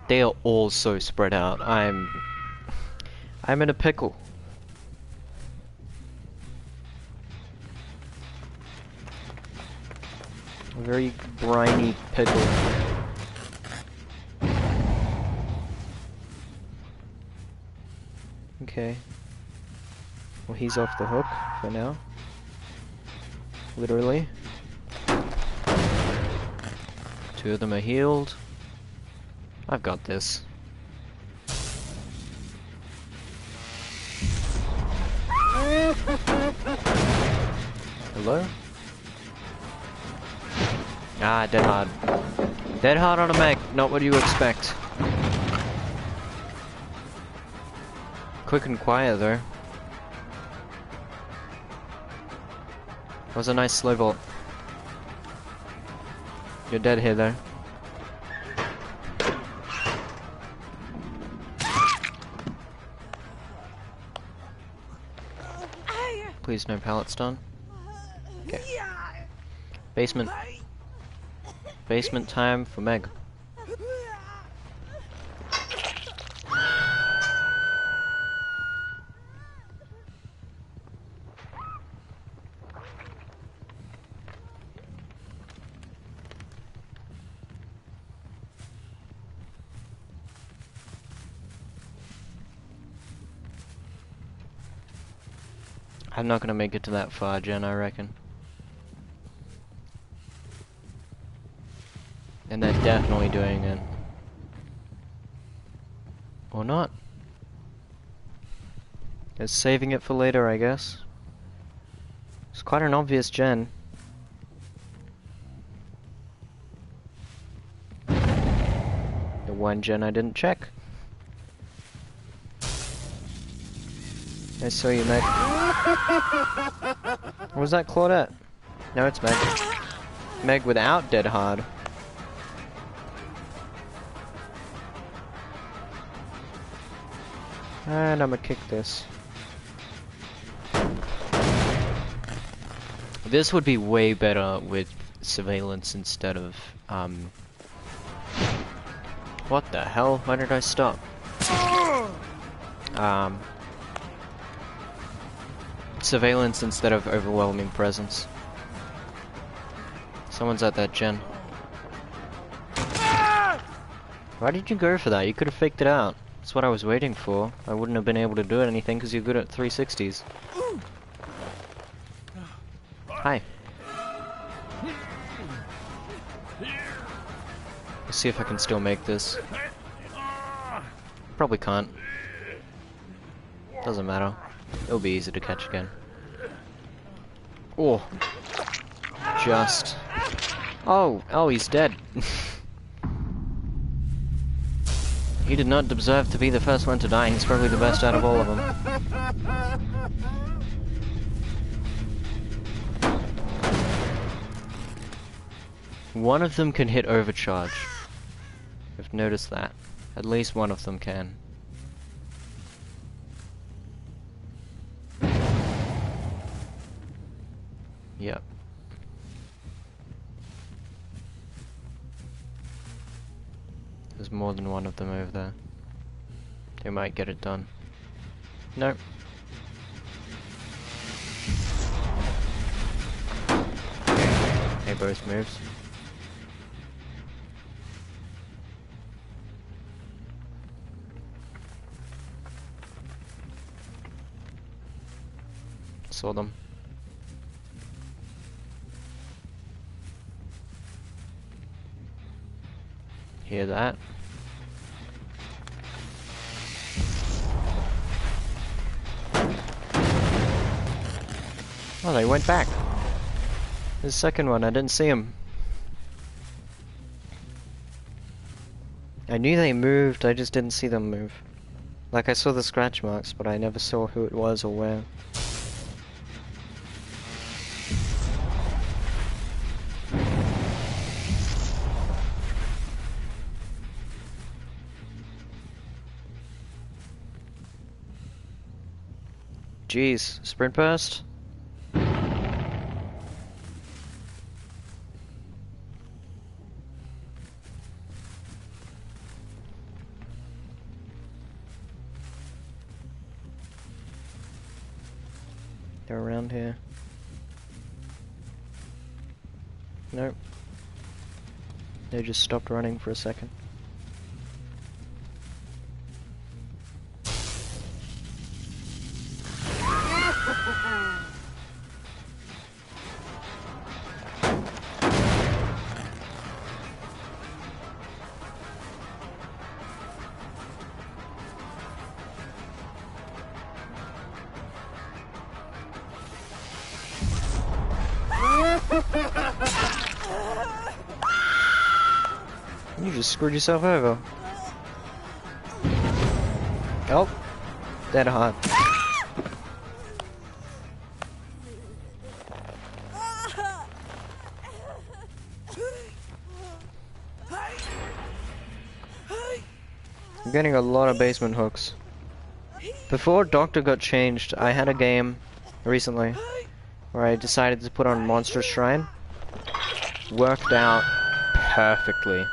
They are all so spread out. I'm in a pickle. A very briny pickle. Okay. Well, he's off the hook for now. Literally. Two of them are healed. I've got this. Hello? Ah, dead hard. Dead hard on a mech, not what you expect. Quick and quiet though. Was a nice slow vault. You're dead here though. Please no pallet stun. Okay. Basement. Basement time for Meg. I'm not gonna make it to that far, Jen, I reckon. And they're definitely doing it. Or not. They're saving it for later, I guess. It's quite an obvious gen. The one gen I didn't check. I saw you, Meg. Was that Claudette? No, it's Meg. Meg without dead hard. And I'ma kick this. This would be way better with surveillance instead of, what the hell? Why did I stop? Surveillance instead of overwhelming presence. Someone's at that gen. Why did you go for that? You could have faked it out. That's what I was waiting for. I wouldn't have been able to do anything because you're good at 360s. Hi. Let's see if I can still make this. Probably can't. Doesn't matter. It'll be easy to catch again. Oh. Just. Oh, he's dead. He did not deserve to be the first one to die. He's probably the best out of all of them. One of them can hit overcharge. I've noticed that. At least one of them can. Yep. There's more than one of them over there. They might get it done. Nope. They both moves. Saw them. Hear that? Oh, they went back. There's the second one, I didn't see him. I knew they moved, I just didn't see them move. Like I saw the scratch marks, but I never saw who it was or where. jeez. Sprint burst? They're around here. Nope. They just stopped running for a second. You just screwed yourself over. Oh, dead hard. I'm getting a lot of basement hooks. Before Doctor got changed, I had a game recently where I decided to put on Monstrous Shrine. Worked out perfectly.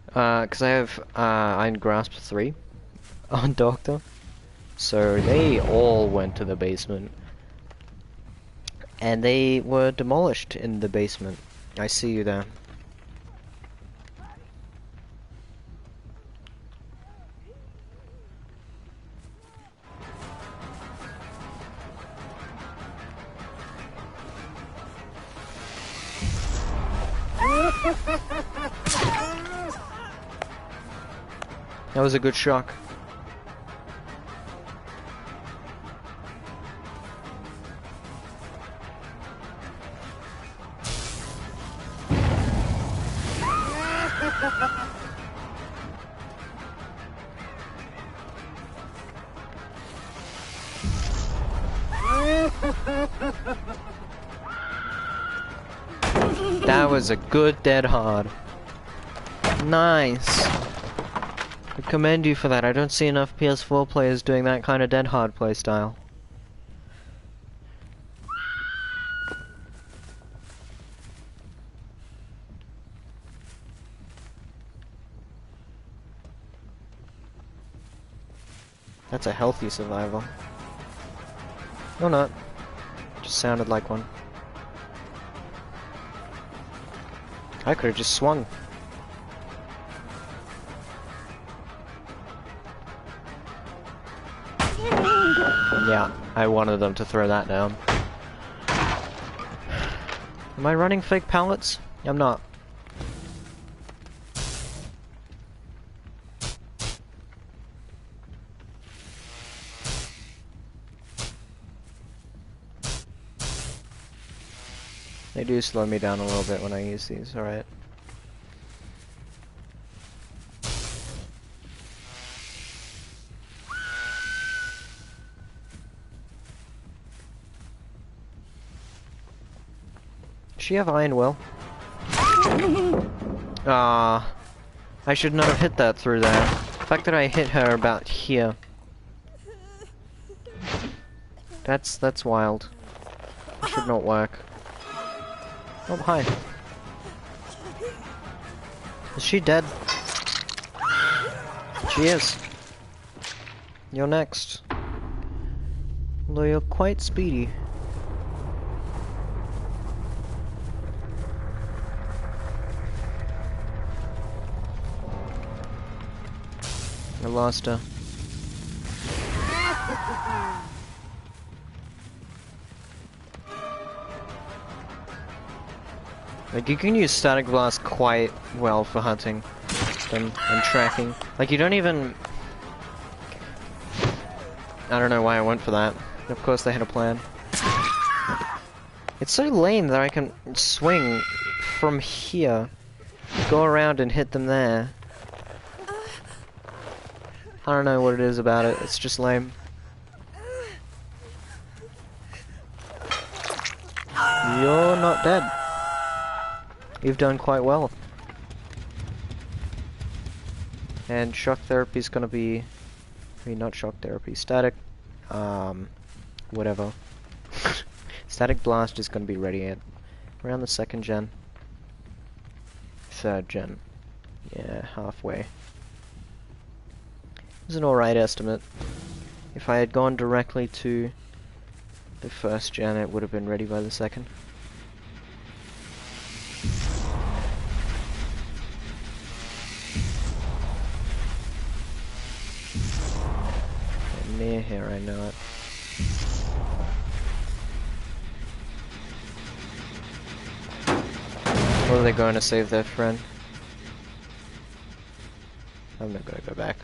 Because I have Iron Grasp 3 on Doctor. So they all went to the basement. And they were demolished in the basement. I see you there. That was a good shock. That was a good dead hard. Nice. I commend you for that. I don't see enough PS4 players doing that kind of dead hard playstyle. That's a healthy survivor. No, not. Just sounded like one. I could have just swung. Yeah, I wanted them to throw that down. Am I running fake pallets? I'm not. They do slow me down a little bit when I use these, alright. Does she have Iron Will? Ah, I should not have hit that through there. The fact that I hit her about here. That's wild. It should not work. Oh, hi. Is she dead? She is. You're next. Although you're quite speedy. I lost her. Like, you can use Static Blast quite well for hunting and tracking. Like, you don't even... I don't know why I went for that. Of course they had a plan. It's so lame that I can swing from here, go around and hit them there. I don't know what it is about it, it's just lame. You're not dead. You've done quite well. And shock therapy is gonna be... I mean, not shock therapy, static whatever. Static Blast is gonna be ready at around the 2nd gen. 3rd gen. Yeah, halfway. It's an alright estimate. If I had gone directly to the 1st gen, it would have been ready by the 2nd. Near here, I know it. Or are they going to save their friend? I'm not gonna go back.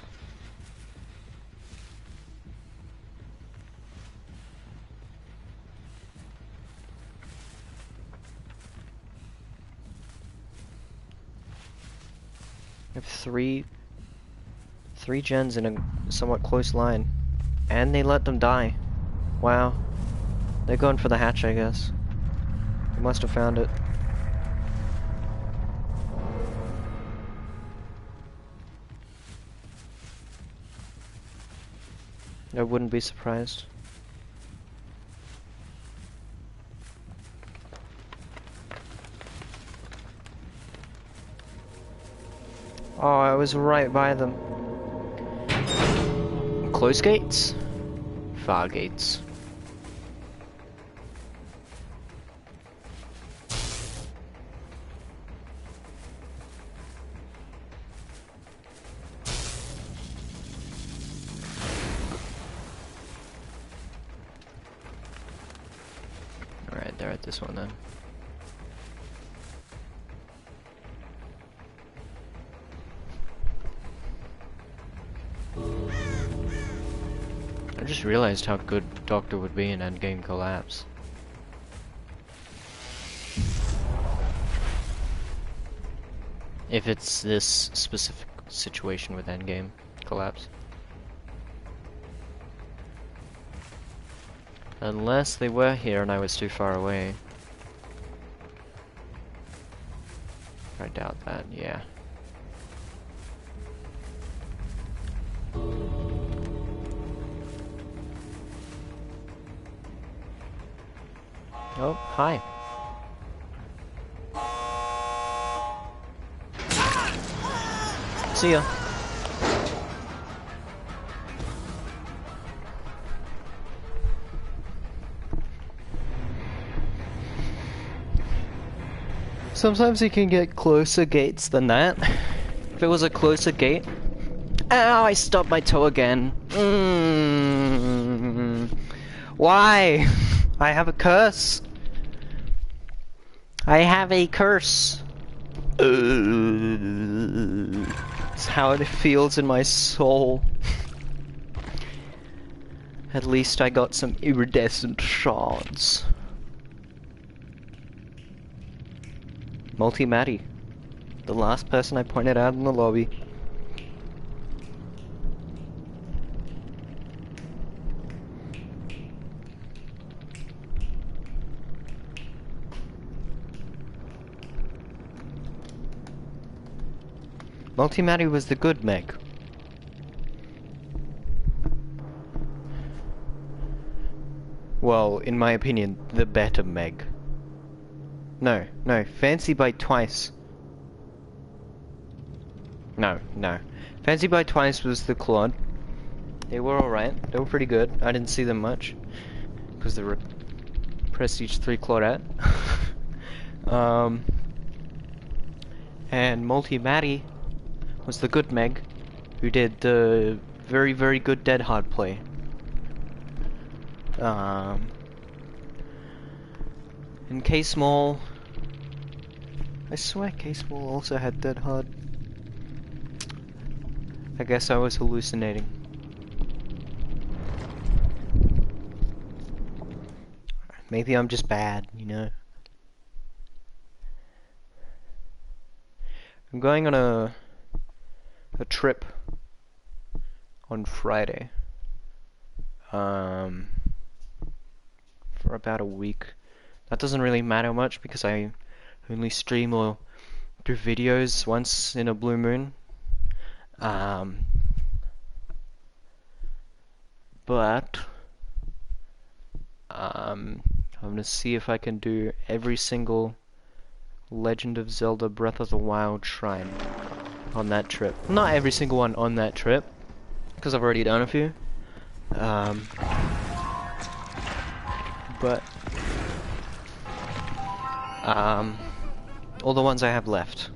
I have three gens in a somewhat close line. And they let them die. Wow. They're going for the hatch, I guess. They must have found it. I wouldn't be surprised. Oh, I was right by them. Close gates? Far gates. Alright, they're at this one then. I just realized how good Doctor would be in Endgame Collapse. If it's this specific situation with Endgame Collapse. Unless they were here and I was too far away. I doubt that, yeah. Oh, hi. See ya. Sometimes you can get closer gates than that. If it was a closer gate... Ow, I stubbed my toe again. Why? I have a curse. I have a curse. It's how it feels in my soul. At least I got some iridescent shards. Multi-Matty. The last person I pointed out in the lobby. Multi-Matty was the good Meg. Well, in my opinion, the better Meg. No, Fancy Bite Twice. No. Fancy Bite Twice was the Claude. They were alright. They were pretty good. I didn't see them much. Because they were Prestige 3 Claudette. And Multi-Matty was the good Meg, who did the very, very good Dead Hard play. And K-Small... I swear K-Small also had Dead Hard. I guess I was hallucinating. Maybe I'm just bad, you know? I'm going on a trip on Friday. For about a week. That doesn't really matter much because I only stream or do videos once in a blue moon. But I'm gonna see if I can do every single Legend of Zelda Breath of the Wild shrine on that trip. Not every single one on that trip, because I've already done a few. But all the ones I have left.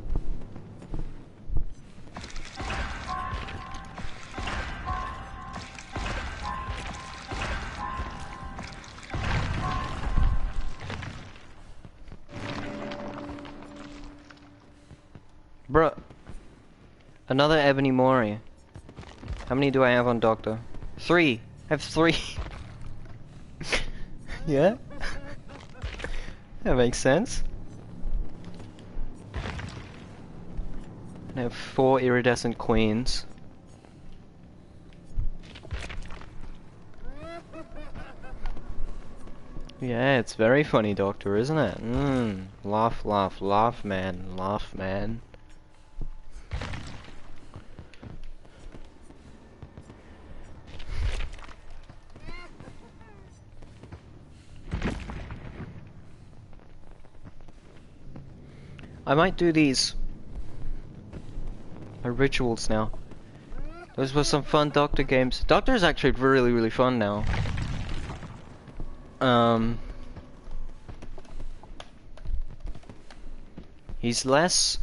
Bruh. Another Ebony Mori. How many do I have on Doctor? 3! I have 3! Yeah? That makes sense. I have 4 Iridescent Queens. Yeah, it's very funny, Doctor, isn't it? Laugh, laugh, laugh, man. Laugh, man. I might do these rituals now. Those were some fun Doctor games. Doctor is actually really, really fun now. He's less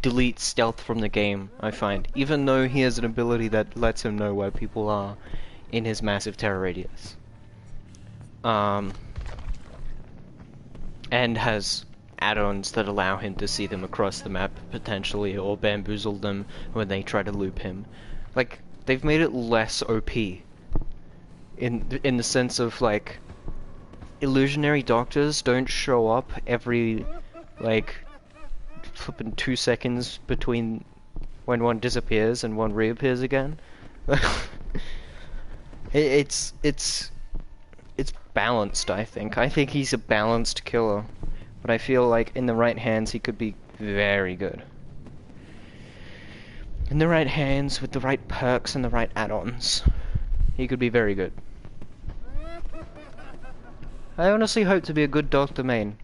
delete stealth from the game, I find, even though he has an ability that lets him know where people are in his massive terror radius. And has add-ons that allow him to see them across the map, potentially, or bamboozle them when they try to loop him. Like, they've made it less OP. In the sense of, like, illusionary doctors don't show up every, like, flipping 2 seconds between when one disappears and one reappears again. It's balanced, I think. I think he's a balanced killer. But I feel like in the right hands he could be very good. In the right hands, with the right perks and the right add-ons, he could be very good. I honestly hope to be a good Doctor main.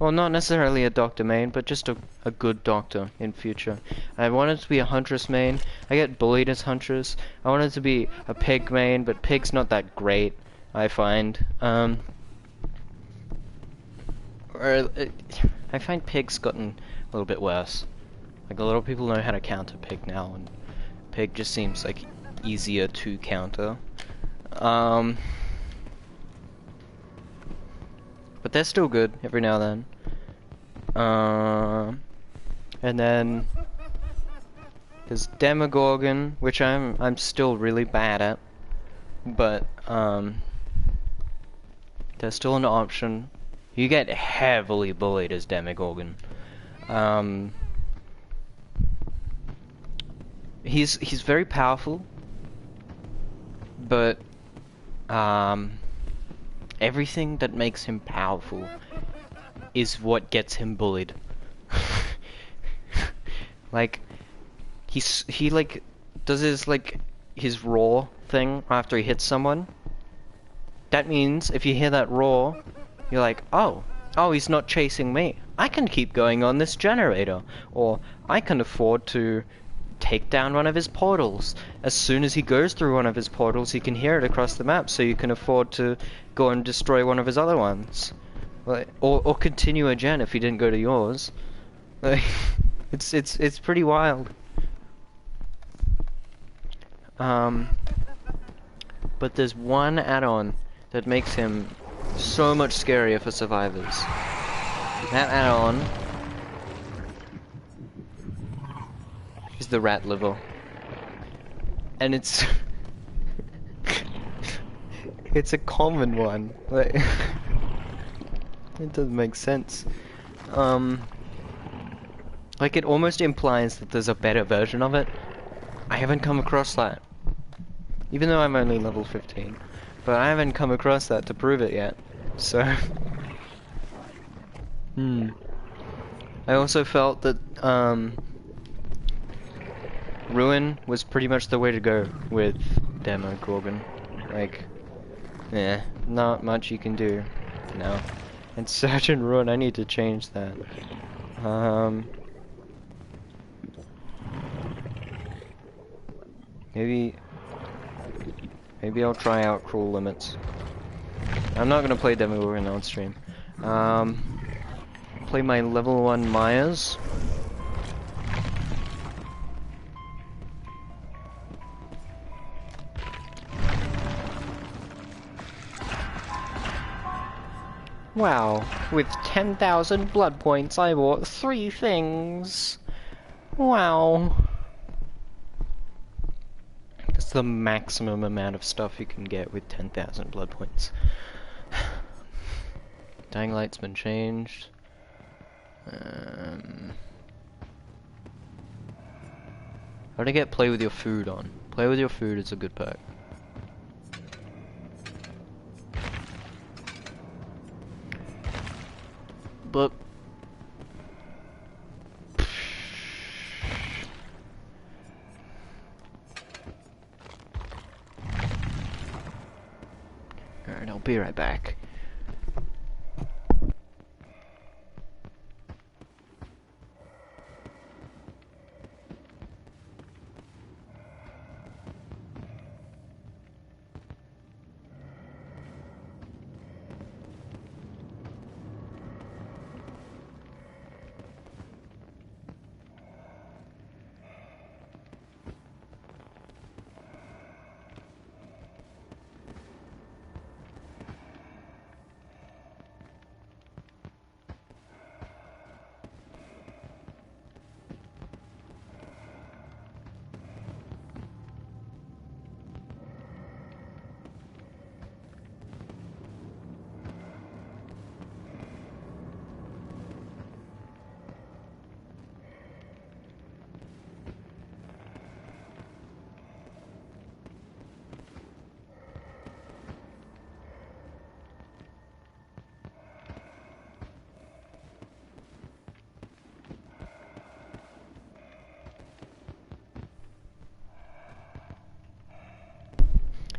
Well, not necessarily a Doctor main, but just a good Doctor in future. I wanted to be a Huntress main. I get bullied as Huntress. I wanted to be a Pig main, but Pig's not that great, I find. I find Pig's gotten a little bit worse. Like, a lot of people know how to counter Pig now, and Pig just seems like easier to counter. But they're still good every now and then. And then there's Demogorgon, which I'm still really bad at, but there's still an option. You get heavily bullied as Demogorgon. He's very powerful, but everything that makes him powerful is what gets him bullied. Like, he like does his roar thing after he hits someone. That means if you hear that roar, you're like, oh, he's not chasing me. I can keep going on this generator, or I can afford to take down one of his portals. As soon as he goes through one of his portals, he can hear it across the map, so you can afford to go and destroy one of his other ones. Like, or continue a gen if he didn't go to yours. Like, it's pretty wild. But there's one add-on that makes him so much scarier for survivors. That add-on is the rat liver. And it's it's a common one. Like, it doesn't make sense. Like, it almost implies that there's a better version of it. I haven't come across that. Even though I'm only level 15. But I haven't come across that to prove it yet. So I also felt that Ruin was pretty much the way to go with Demogorgon. Like, Yeah, not much you can do. No. And Search and Run, I need to change that. Maybe I'll try out Cruel Limits. I'm not gonna play Demogorgon on stream. Play my level 1 Myers. Wow, with 10,000 blood points I bought 3 things. Wow. That's the maximum amount of stuff you can get with 10,000 blood points. Dying Light's been changed. How to get Play with your food on? Play with your food is a good perk. But alright, I'll be right back.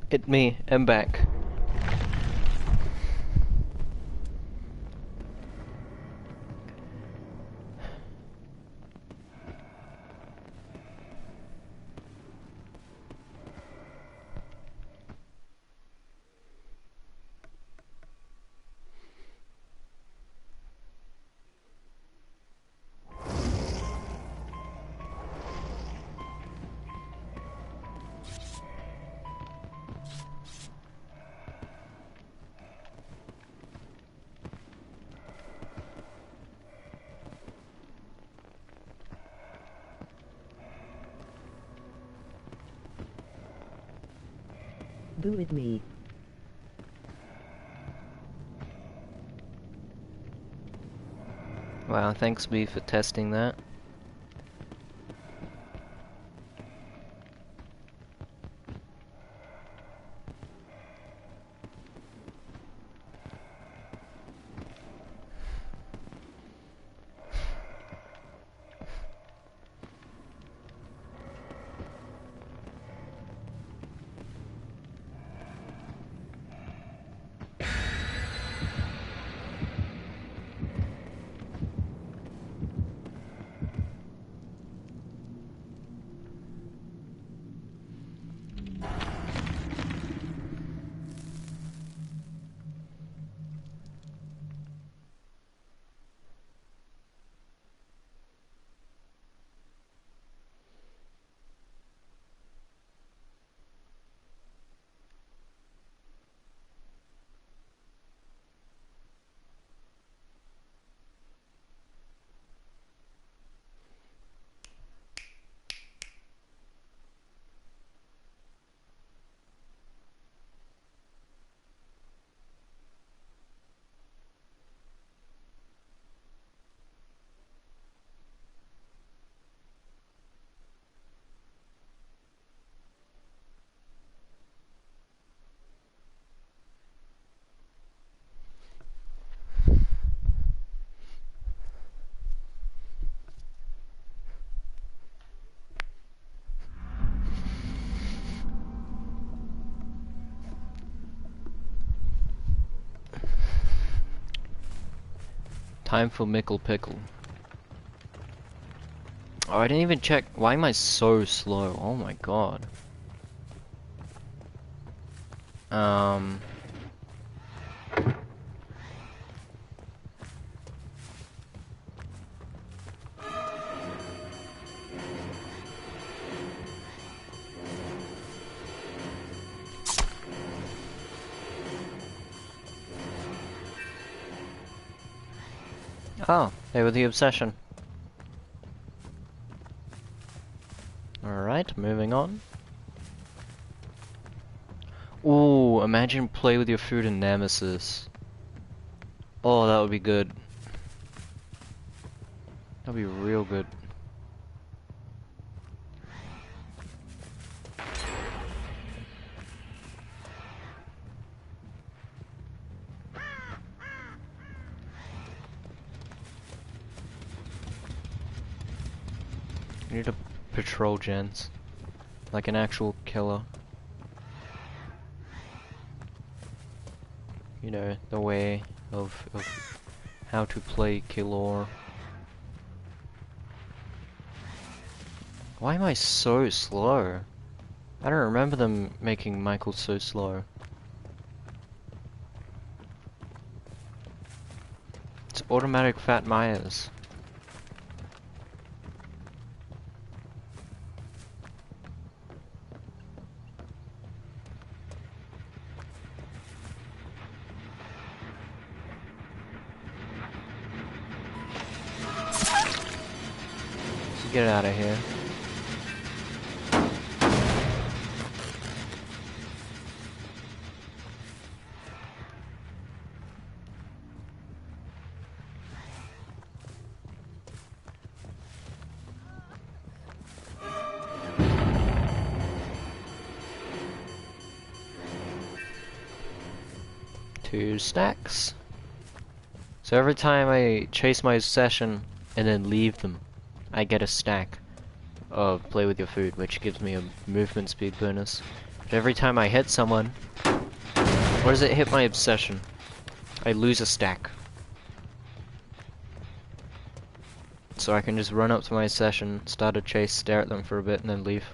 Hit me, I'm back. Booted me. Wow, thanks me for testing that. Time for Mickle Pickle. Oh, I didn't even check. Why am I so slow? Oh my god. Oh, they were the obsession. Alright, moving on. Ooh, imagine play with your food in Nemesis. Oh, that would be good. That'd be real good. You need to patrol gens. Like an actual killer. You know, the way of how to play Killor. Why am I so slow? I don't remember them making Michael so slow. It's automatic Fat Myers. Get out of here. Two stacks. So every time I chase my obsession and then leave them, I get a stack of play with your food, which gives me a movement speed bonus. But every time I hit someone, or does it hit my obsession, I lose a stack. So I can just run up to my obsession, start a chase, stare at them for a bit, and then leave.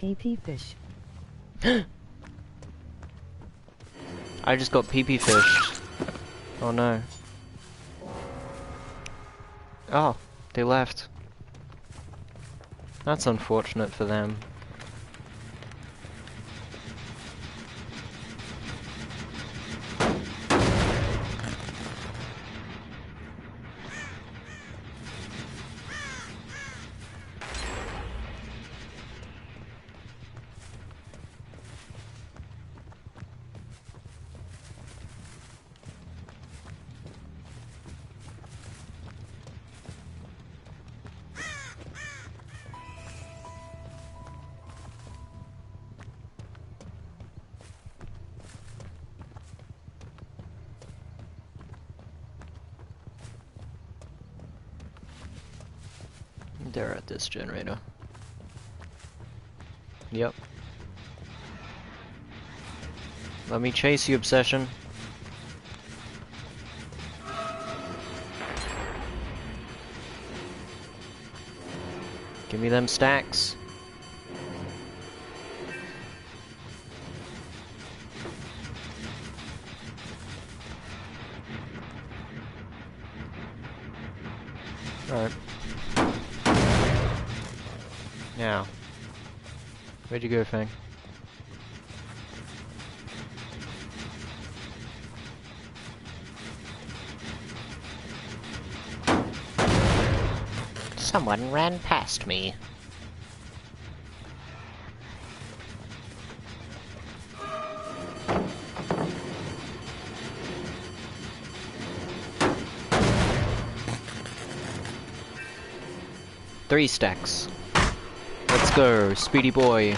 PP fish. I just got PP fished. Oh no. Oh, they left. That's unfortunate for them. They're at this generator. Yep. Let me chase you, Obsession. Give me them stacks. Alright. Now. Where'd you go, Fang? Someone ran past me. Three stacks. Let's go, speedy boy.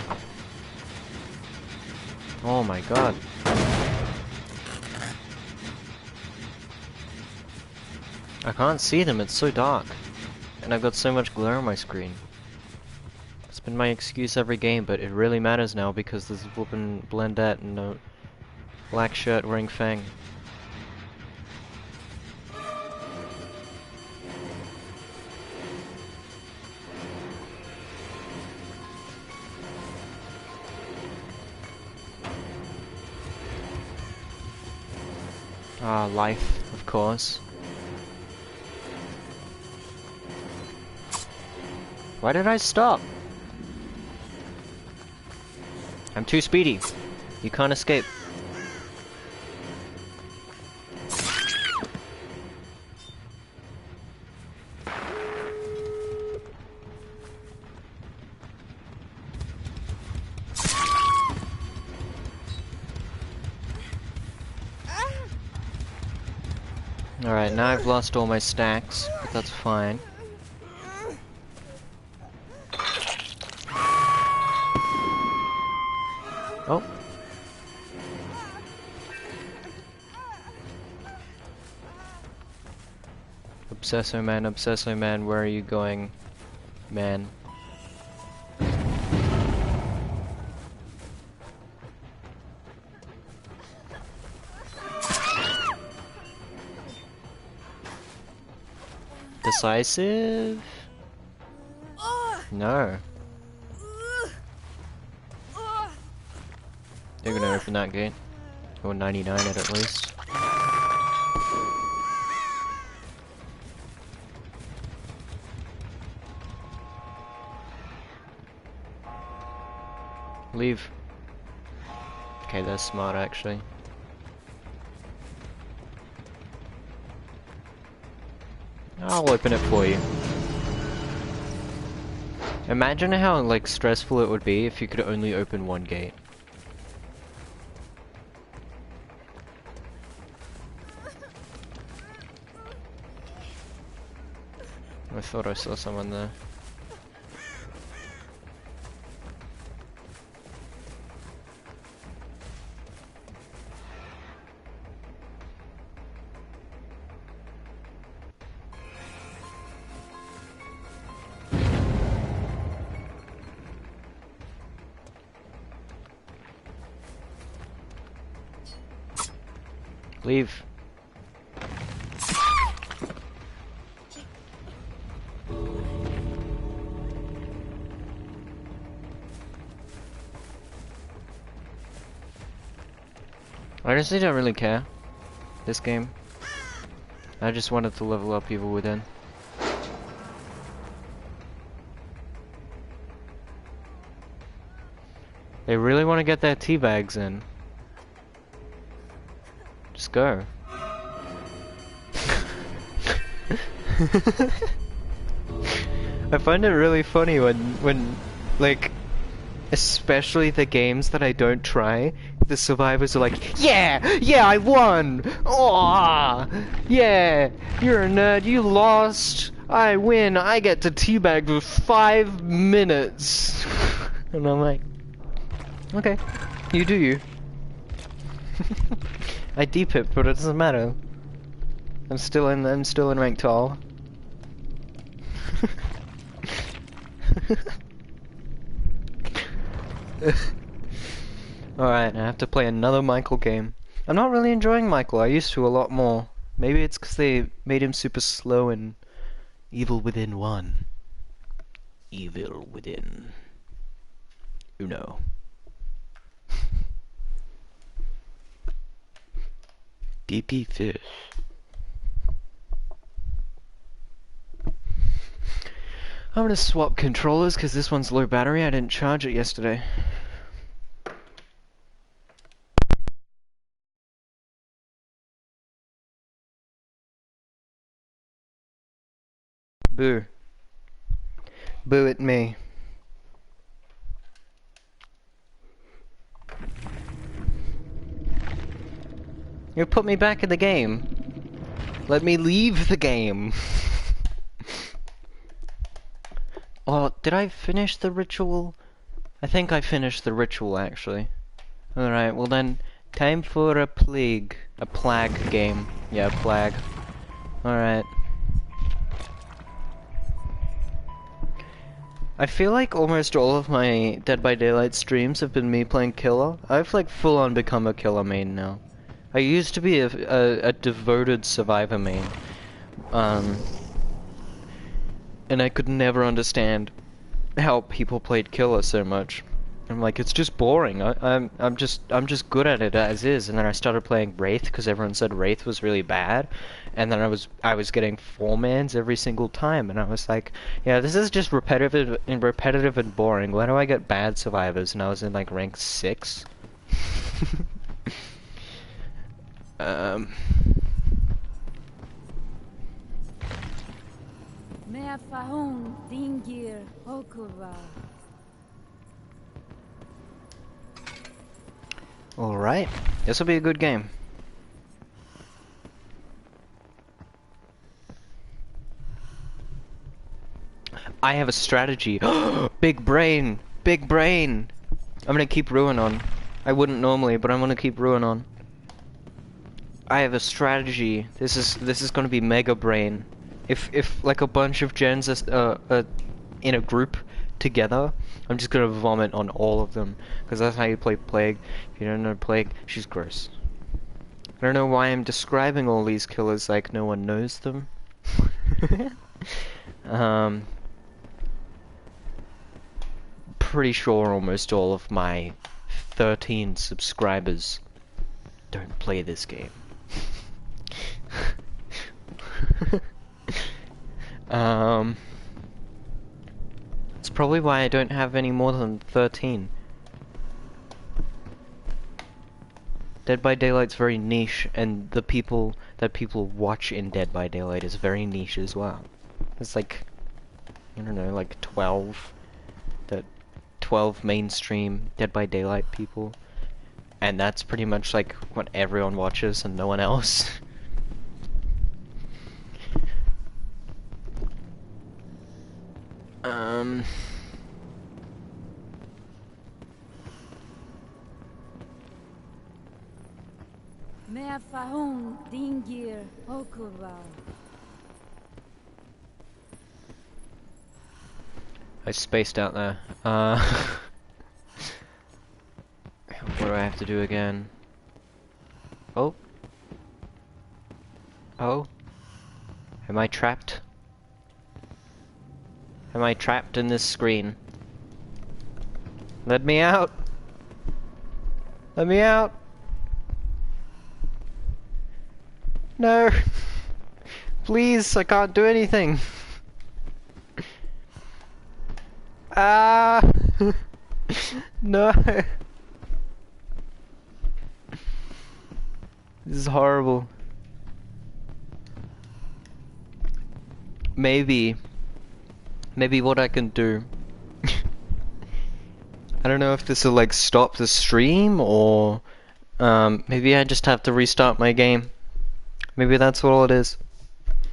Oh my god. I can't see them, it's so dark. And I've got so much glare on my screen. It's been my excuse every game, but it really matters now because there's whoopin' Blendette and a black shirt wearing Fang. Ah, life, of course. Why did I stop? I'm too speedy. You can't escape. Alright, now I've lost all my stacks, but that's fine. Oh. Obsesso man, where are you going, man? Decisive? No. They're gonna open that gate. Or 99 at least. Leave. Okay, that's smart actually. I'll open it for you. Imagine how like stressful it would be if you could only open one gate. I thought I saw someone there. Leave. I honestly don't really care, this game. I just wanted to level up Evil Within. They really want to get their teabags in. Just go. I find it really funny when like, especially the games that I don't try, the survivors are like, yeah, I won! Oh, yeah, you're a nerd, you lost, I win, I get to teabag for 5 minutes. And I'm like, okay, you do you. I deep-hit, but it doesn't matter. I'm still in rank 12. Alright, I have to play another Michael game. I'm not really enjoying Michael, I used to a lot more. Maybe it's because they made him super slow in Evil Within 1. Evil Within. Uno. DP Fish. I'm gonna swap controllers because this one's low battery. I didn't charge it yesterday. Boo. Boo at me. You put me back in the game. Let me leave the game. Oh, did I finish the ritual? I think I finished the ritual actually. Alright, well then, time for a plague game. Yeah, plague. Alright. I feel like almost all of my Dead by Daylight streams have been me playing killer. I've like full on become a killer main now. I used to be a devoted survivor main. Um, and I could never understand how people played killer so much. I'm like, it's just boring. I'm just good at it as is. And then I started playing Wraith because everyone said Wraith was really bad, and then I was getting 4-mans every single time, and I was like, yeah, this is just repetitive and boring. Why do I get bad survivors? And I was in like rank 6. um. Mea fahun dingir hokurwa. Alright, this will be a good game. I have a strategy. Big brain! Big brain! I'm gonna keep Ruin on. I wouldn't normally, but I'm gonna keep Ruin on. I have a strategy. This is gonna be mega brain. If like a bunch of gens are in a group together, I'm just gonna vomit on all of them, because that's how you play Plague. If you don't know Plague, she's gross. I don't know why I'm describing all these killers like no one knows them. Pretty sure almost all of my 13 subscribers don't play this game. It's probably why I don't have any more than 13. Dead by Daylight's very niche, and the people that people watch in Dead by Daylight is very niche as well. It's like, I don't know, like 12 mainstream Dead by Daylight people, and that's pretty much like what everyone watches and no one else. Mea fahun dingir hokurwa. I spaced out there. What do I have to do again? Oh. Oh. Am I trapped? Am I trapped in this screen? Let me out! Let me out! No! Please, I can't do anything! Ah! No! This is horrible. Maybe what I can do. I don't know if this will like stop the stream, or maybe I just have to restart my game. Maybe that's all it is.